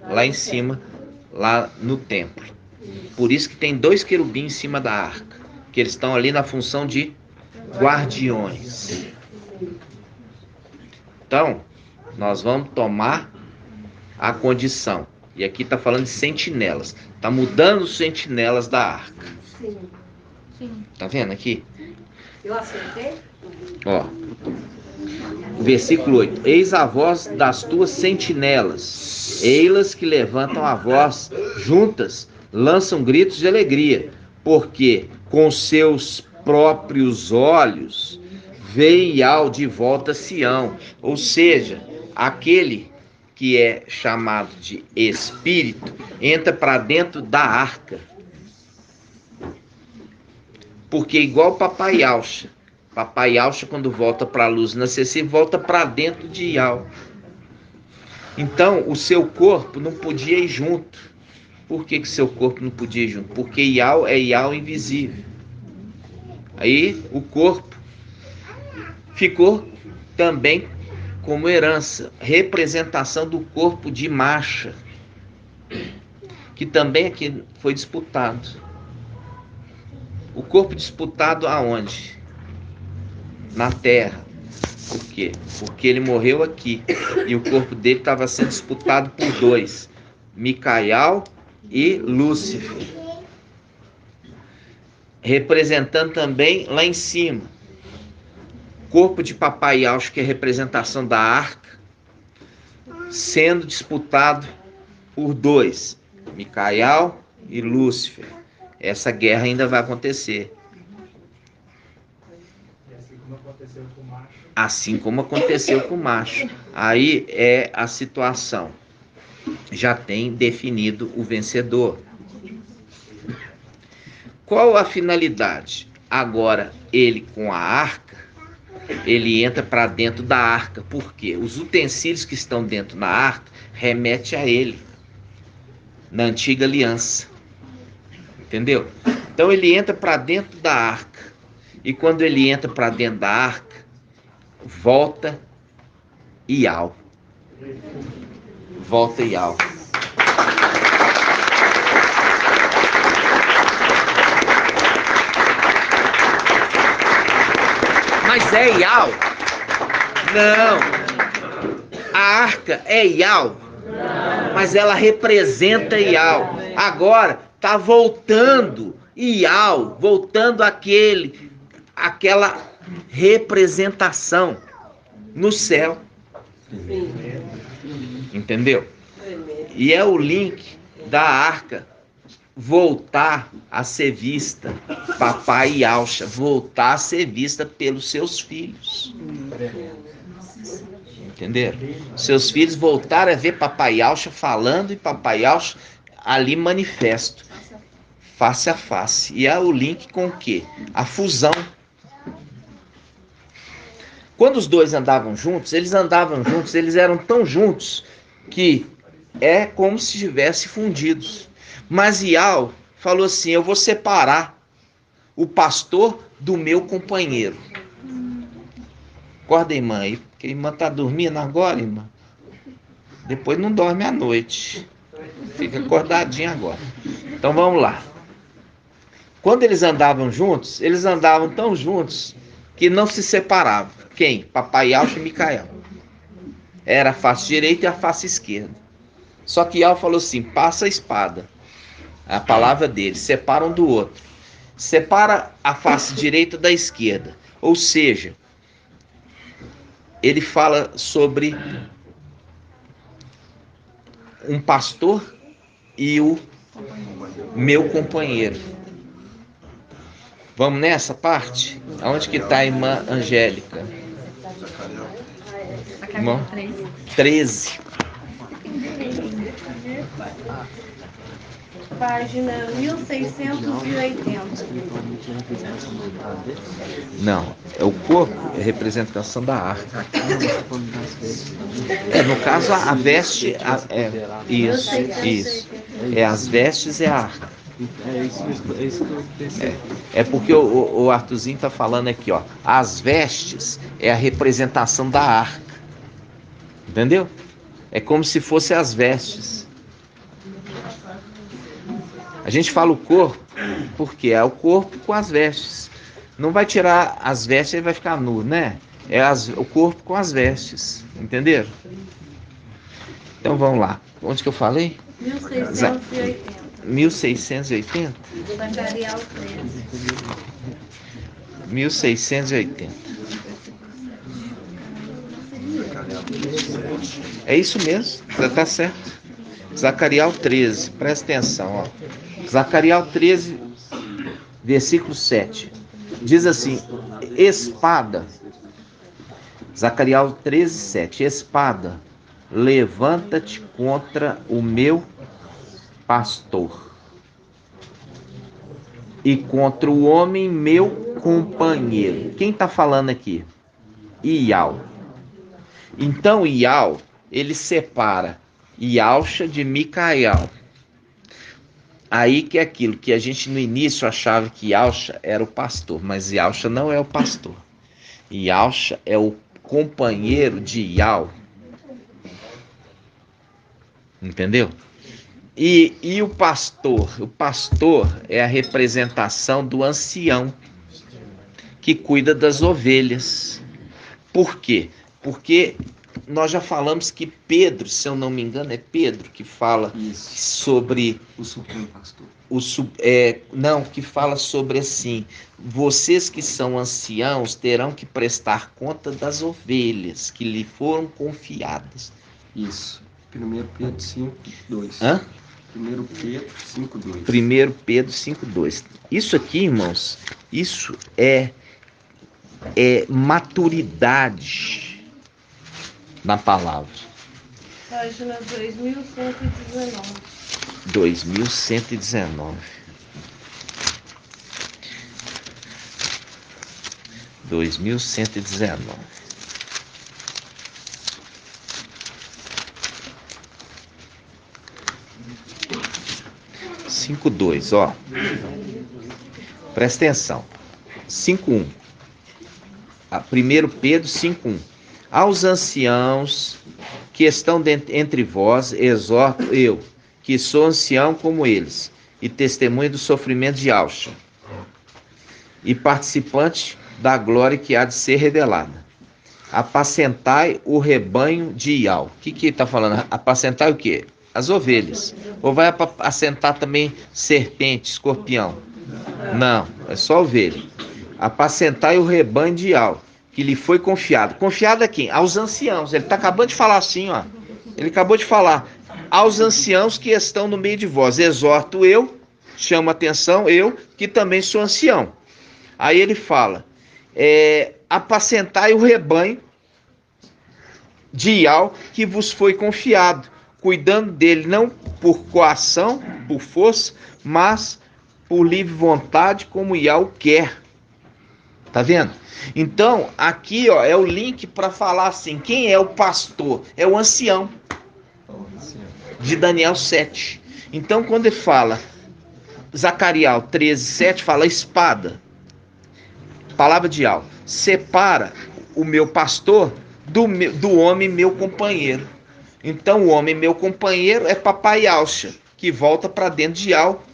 lá em cima, lá no templo. Por isso que tem 2 querubins em cima da arca, que eles estão ali na função de guardiões. Então, nós vamos tomar a condição. E aqui está falando de sentinelas. Está mudando os sentinelas da arca. Sim. Tá vendo aqui? Eu acertei? Ó. Versículo 8. Eis a voz das tuas sentinelas, ei-las que levantam a voz, juntas lançam gritos de alegria, porque com seus próprios olhos vê Ial de volta a Sião. Ou seja, aquele que é chamado de espírito entra para dentro da arca. Porque igual Papai Yauxa, quando volta para a luz inacessível, volta para dentro de Ial. Então, o seu corpo não podia ir junto. Por que seu corpo não podia ir junto? Porque Ial é Ial invisível. Aí, o corpo ficou também como herança, representação do corpo de Macha, que também aqui foi disputado. O corpo disputado aonde? Na terra. Por quê? Porque ele morreu aqui e o corpo dele estava sendo disputado por 2, Micael e Lúcifer, representando também lá em cima. Corpo de Papai Yauxa, que é a representação da arca, sendo disputado por 2, Micael e Lúcifer. Essa guerra ainda vai acontecer. Assim como aconteceu com o macho. Aí é a situação. Já tem definido o vencedor. Qual a finalidade? Agora, ele com a arca, ele entra para dentro da arca. Por quê? Os utensílios que estão dentro da arca remetem a ele, na antiga aliança. Entendeu? Então ele entra para dentro da arca. E quando ele entra para dentro da arca, volta Ial. Volta Ial. Mas é Ial? Não. A arca é Ial? Mas ela representa Ial. Agora está voltando Ial, voltando aquela representação no céu. Entendeu? E é o link da arca voltar a ser vista, papai e Yahshua, voltar a ser vista pelos seus filhos. Entenderam? Seus filhos voltaram a ver papai Yahshua falando e papai Yahshua ali manifesto, face a face. E é o link com o quê? A fusão. Quando os dois andavam juntos, eles eram tão juntos que é como se estivessem fundidos. Mas Ial falou assim: eu vou separar o pastor do meu companheiro. Acorda, irmã, aí, porque a irmã está dormindo agora, irmã. Depois não dorme à noite. Fica acordadinha agora. Então vamos lá. Quando eles andavam juntos, eles andavam tão juntos que não se separavam. Quem? Papai Yahshua e Micael. Era a face direita e a face esquerda. Só que Ial falou assim: passa a espada. A palavra dele, separa um do outro. Separa a face direita da esquerda. Ou seja, ele fala sobre um pastor e o meu companheiro. Vamos nessa parte? Aonde que está a irmã Angélica? Irmão? 13. Página 1680. Não, é o corpo, é a representação da arca. No caso, a veste, isso. As vestes é a arca. É porque o Arthurzinho está falando aqui, ó. As vestes é a representação da arca. Entendeu? É como se fossem as vestes. A gente fala o corpo, porque é o corpo com as vestes. Não vai tirar as vestes e vai ficar nu, né? O corpo com as vestes. Entenderam? Então vamos lá. Onde que eu falei? 1680. 1680? Zacarias 13. 1680. É isso mesmo, já está certo. Zacarias 13, presta atenção, ó. Zacarias 13, versículo 7. Diz assim: espada. Zacarias 13, 7. Espada, levanta-te contra o meu pastor e contra o homem meu companheiro. Quem está falando aqui? Ial. Então Ial, ele separa Yahshua de Micael. Aí que é aquilo que a gente no início achava que Yahshua era o pastor, mas Yahshua não é o pastor. Yahshua é o companheiro de Ial. Entendeu? E o pastor? O pastor é a representação do ancião que cuida das ovelhas. Por quê? Porque nós já falamos que Pedro, se eu não me engano, é Pedro que fala sobre o supremo pastor. Que fala sobre assim: vocês que são anciãos terão que prestar conta das ovelhas que lhe foram confiadas. Isso. 1 Pedro 5:2. Hã? 1 Pedro 5:2. 1 Pedro 5:2. Isso aqui, irmãos, isso é maturidade na palavra. Página 2119. 2119. 2119. Cinco dois, ó. Presta atenção. 5:1. 1 Pedro 5:1. Aos anciãos que estão entre vós, exorto eu, que sou ancião como eles, e testemunha do sofrimento de Yahshua, e participante da glória que há de ser revelada. Apacentai o rebanho de Iau. O que está falando? Apacentai o quê? As ovelhas. Ou vai apacentar também serpente, escorpião? Não, é só ovelha. Apacentai o rebanho de Iau, que lhe foi confiado. Confiado a quem? Aos anciãos. Ele está acabando de falar assim, ó. Ele acabou de falar. Aos anciãos que estão no meio de vós. Exorto eu, chamo a atenção, eu, que também sou ancião. Aí ele fala, apacentai o rebanho de Iau, que vos foi confiado, cuidando dele não por coação, por força, mas por livre vontade, como Iau quer. Tá vendo? Então, aqui ó, é o link para falar assim, quem é o pastor? É o ancião, de Daniel 7. Então, quando ele fala, Zacarias 13:7, fala espada. Palavra de Iau, separa o meu pastor do homem meu companheiro. Então o homem meu companheiro é papai Yahshua, que volta para dentro de Iau,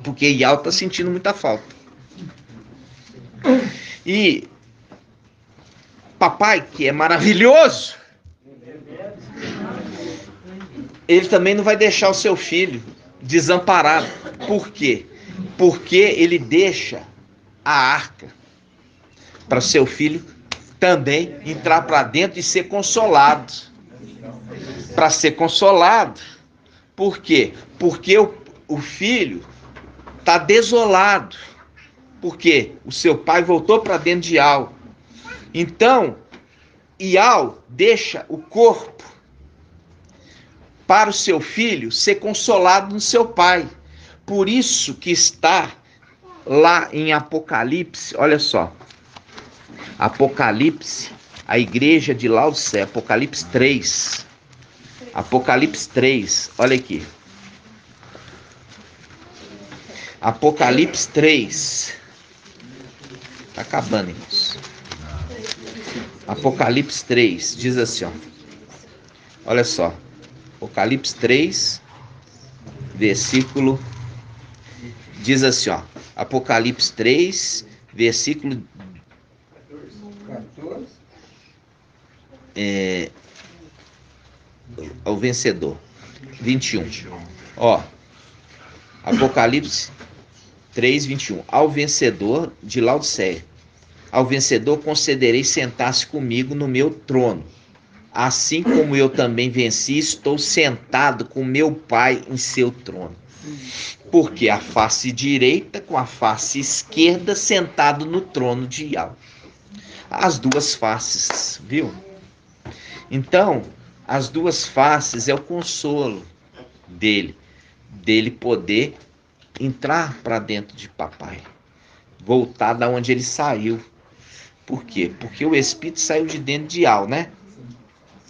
porque Iau está sentindo muita falta. E papai, que é maravilhoso, ele também não vai deixar o seu filho desamparado. Por quê? Porque ele deixa a arca para seu filho também entrar para dentro e ser consolado. Para ser consolado. Por quê? Porque o filho está desolado. Porque o seu pai voltou para dentro de Iau. Então, Iau deixa o corpo para o seu filho ser consolado no seu pai. Por isso que está lá em Apocalipse, olha só. Apocalipse, a igreja de Laodiceia, Apocalipse 3. Apocalipse 3, olha aqui. Apocalipse 3. Tá acabando, irmãos. Apocalipse 3, diz assim, ó. Olha só. Apocalipse 3, versículo, diz assim, ó. Apocalipse 3, versículo 14. Ao vencedor. 21. Ó. Apocalipse 3, 21. Ao vencedor de Laodiceia. Ao vencedor concederei sentar-se comigo no meu trono. Assim como eu também venci, estou sentado com meu Pai em seu trono. Porque a face direita com a face esquerda sentado no trono de Iau. As duas faces, viu? Então, as duas faces é o consolo dele poder entrar para dentro de papai, voltar da onde ele saiu. Por quê? Porque o Espírito saiu de dentro de Iau, né?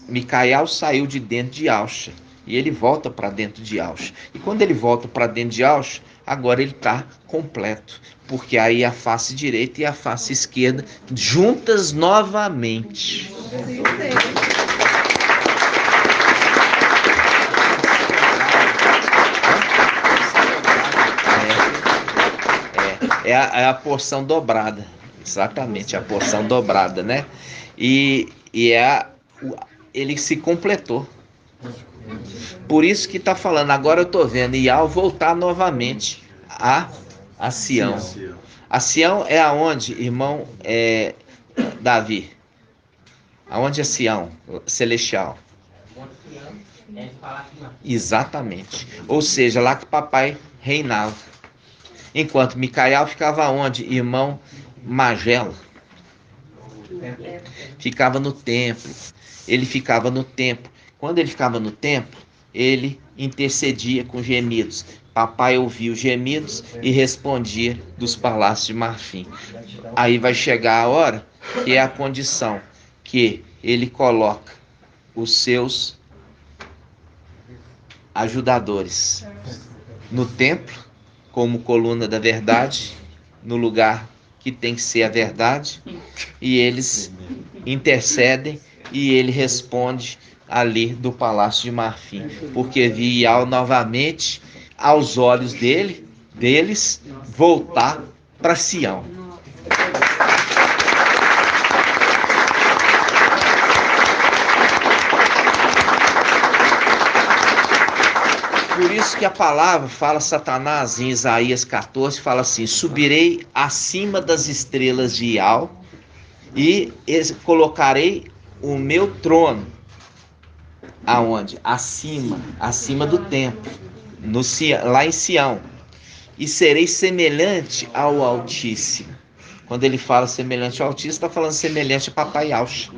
Micael saiu de dentro de Yahshua e ele volta para dentro de Yahshua. E quando ele volta para dentro de Yahshua, agora ele está completo, porque aí a face direita e a face esquerda juntas novamente. É a porção dobrada, exatamente, a porção dobrada, né? E ele se completou. Por isso que está falando, agora eu estou vendo Iau voltar novamente a Sião. A Sião é aonde, irmão Davi? Aonde é Sião celestial? Exatamente. Ou seja, lá que papai reinava. Enquanto Micael ficava onde, irmão Magelo? Ficava no templo. Ele ficava no templo. Quando ele ficava no templo, ele intercedia com gemidos. Papai ouvia os gemidos e respondia dos palácios de marfim. Aí vai chegar a hora que é a condição que ele coloca os seus ajudadores no templo, como coluna da verdade, no lugar que tem que ser a verdade, e eles intercedem e ele responde ali do Palácio de Marfim, porque via novamente aos olhos deles voltar para Sião. Por isso que a palavra fala, Satanás, em Isaías 14, fala assim: subirei acima das estrelas de Ial e colocarei o meu trono. Aonde? Acima do templo, lá em Sião. E serei semelhante ao Altíssimo. Quando ele fala semelhante ao Altíssimo, está falando semelhante a Papai Yahshua.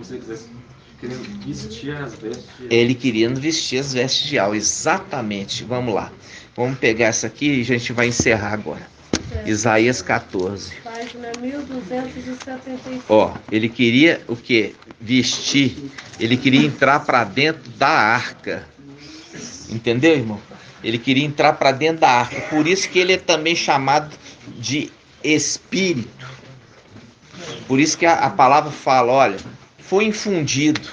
Ele queria vestir as vestes de Al, exatamente. Vamos lá. Vamos pegar essa aqui e a gente vai encerrar agora. Isaías 14. Página 1275. Ó, ele queria o quê? Vestir. Ele queria entrar para dentro da arca. Entendeu, irmão? Ele queria entrar para dentro da arca. Por isso que ele é também chamado de Espírito. Por isso que a palavra fala, olha, foi infundido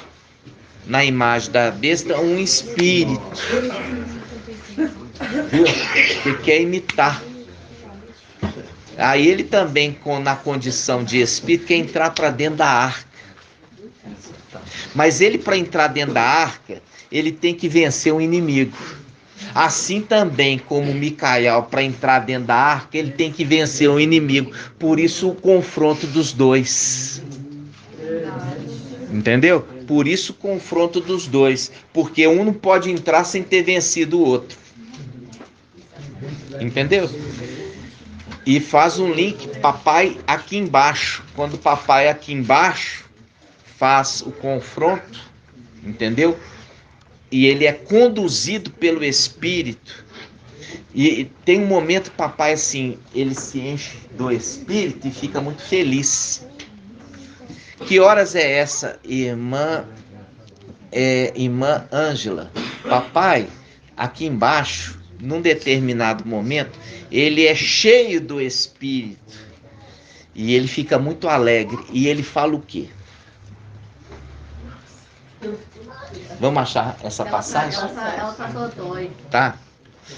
na imagem da besta um espírito, viu? Que quer imitar. Aí ele também, na condição de espírito, quer entrar para dentro da arca. Mas ele, para entrar dentro da arca, ele tem que vencer um inimigo. Assim também como Micael, para entrar dentro da arca, ele tem que vencer um inimigo. Por isso o confronto dos dois. Entendeu? Por isso o confronto dos dois. Porque um não pode entrar sem ter vencido o outro. Entendeu? E faz um link, papai aqui embaixo. Quando o papai aqui embaixo faz o confronto, entendeu? E ele é conduzido pelo Espírito. E tem um momento, papai, assim, ele se enche do Espírito e fica muito feliz. Que horas é essa, irmã Ângela? Papai, aqui embaixo, num determinado momento, ele é cheio do Espírito. E ele fica muito alegre. E ele fala o quê? Vamos achar essa passagem? Ela passou dois. Tá?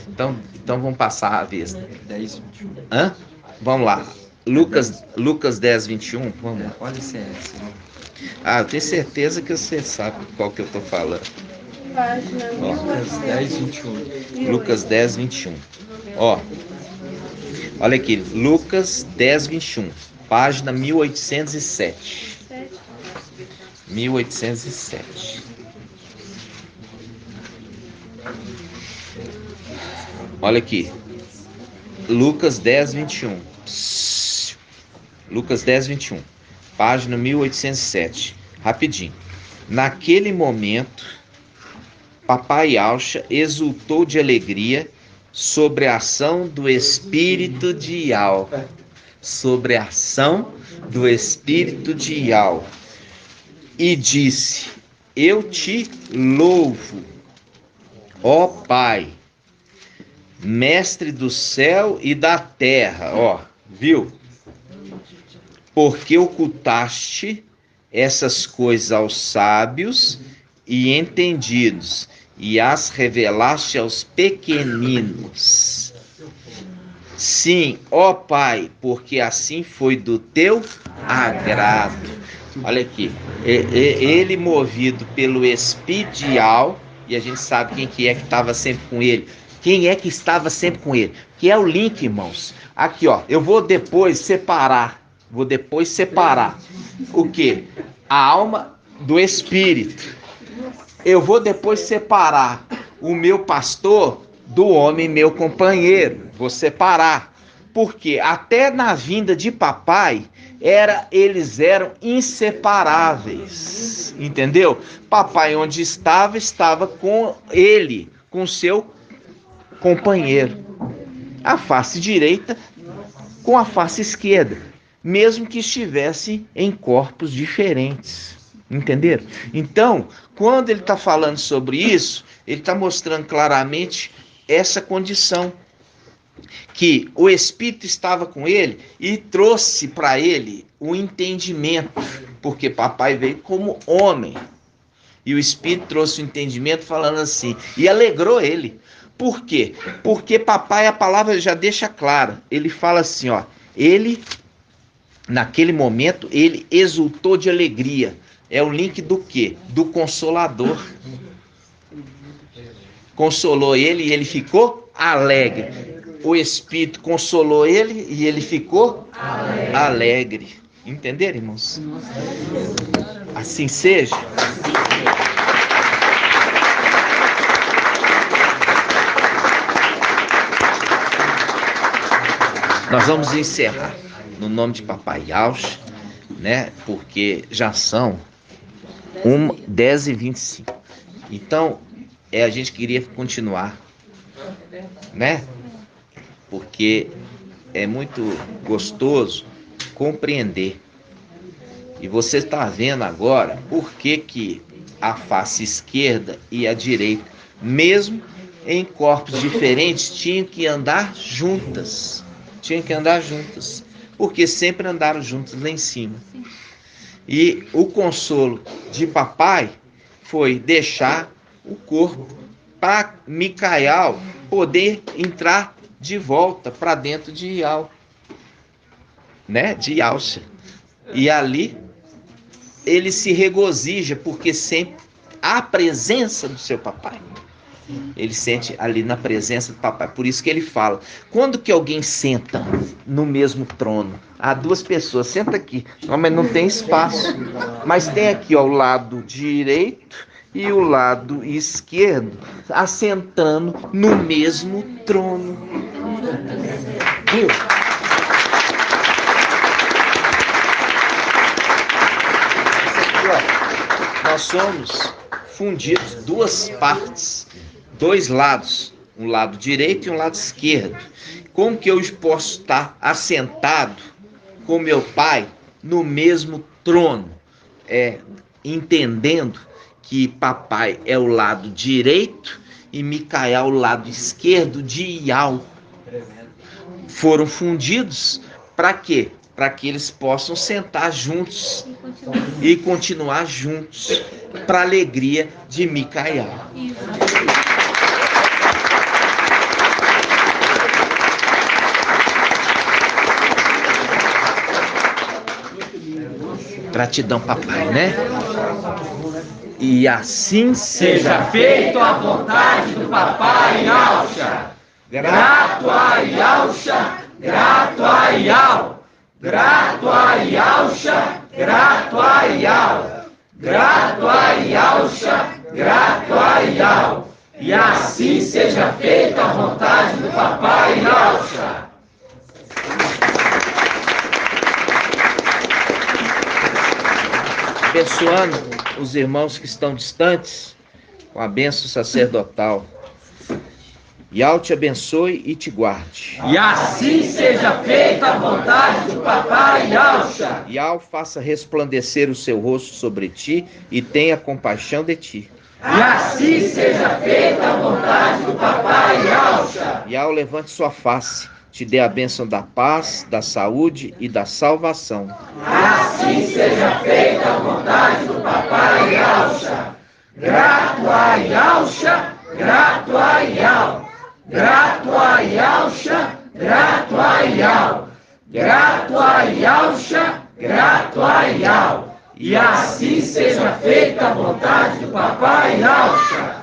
Então vamos passar a vez. 10, 21. Hã? Vamos lá. Lucas 10, 21. Vamos lá. Olha se é essa. Eu tenho certeza que você sabe qual que eu tô falando. Página Lucas 10, 21. Lucas 10, 21. Ó. Olha aqui. Lucas 10, 21. Página 1807. 1807. Olha aqui. Lucas 10, 21. Lucas 10, 21. Página 1807. Rapidinho. Naquele momento, papai Yahshua exultou de alegria sobre a ação do Espírito de Yal. Sobre a ação do Espírito de Yal. E disse: eu te louvo, ó Pai, mestre do céu e da terra, ó, viu? Porque ocultaste essas coisas aos sábios e entendidos, e as revelaste aos pequeninos. Sim, ó Pai, porque assim foi do teu agrado. Olha aqui, ele movido pelo Espírito, e a gente sabe quem que estava sempre com ele. Quem é que estava sempre com ele? Que é o link, irmãos. Aqui, ó, eu vou depois separar. O quê? A alma do Espírito. Eu vou depois separar o meu pastor do homem meu companheiro. Vou separar. Porque até na vinda de papai, eles eram inseparáveis. Entendeu? Papai, onde estava com ele, com seu companheiro. A face direita com a face esquerda, mesmo que estivessem em corpos diferentes. Entenderam? Então, quando ele está falando sobre isso, ele está mostrando claramente essa condição, que o Espírito estava com ele e trouxe para ele o entendimento, porque papai veio como homem, e o Espírito trouxe o entendimento falando assim, e alegrou ele. Por quê? Porque papai, a palavra já deixa clara, ele fala assim, ó, ele, naquele momento, ele exultou de alegria. É o link do quê? Do Consolador. Consolou ele e ele ficou alegre. O Espírito consolou ele e ele ficou alegre. Entenderam, irmãos? Assim seja. Nós vamos encerrar no nome de Papai Yaucha, né? Porque já são 10h25. Então, a gente queria continuar, né? Porque é muito gostoso compreender. E você está vendo agora por que a face esquerda e a direita, mesmo em corpos diferentes, tinham que andar juntas. Porque sempre andaram juntos lá em cima. E o consolo de papai foi deixar o corpo para Micael poder entrar de volta para dentro de Ial, né? De Yaucha. E ali ele se regozija porque sempre há a presença do seu papai. Ele sente ali na presença do papai. Por isso que ele fala, quando que alguém senta no mesmo trono? Há duas pessoas, senta aqui. Não, mas não tem espaço. Mas tem aqui, ó, o lado direito e o lado esquerdo, assentando no mesmo trono. Viu? Isso aqui, ó, nós somos fundidos, duas partes, dois lados, um lado direito e um lado esquerdo. Como que eu posso estar assentado com meu pai no mesmo trono? Entendendo que papai é o lado direito e Micael o lado esquerdo de Ial. Foram fundidos para quê? Para que eles possam sentar juntos e continuar juntos, para a alegria de Micael. Gratidão, papai, né? E assim seja feito a vontade do papai Yaucha. Grato a Yaucha, grato a Ial. Grato a Yaucha, grato a Ial. Grato a Yaucha, grato a Ial. E assim seja feita a vontade do papai Yaucha. Abençoando os irmãos que estão distantes com a bênção sacerdotal. Ial te abençoe e te guarde. E assim seja feita a vontade do papai Yaucha. Ial faça resplandecer o seu rosto sobre ti e tenha compaixão de ti. E assim seja feita a vontade do papai Yaucha. Ial levante sua face, te dê a bênção da paz, da saúde e da salvação. Assim seja feita a vontade do papai Yaucha. Grato a Yaucha, grato a Ial. Grato a Yaucha, grato a Ial. Grato a Yaucha, grato a Ial. E assim seja feita a vontade do papai Yaucha.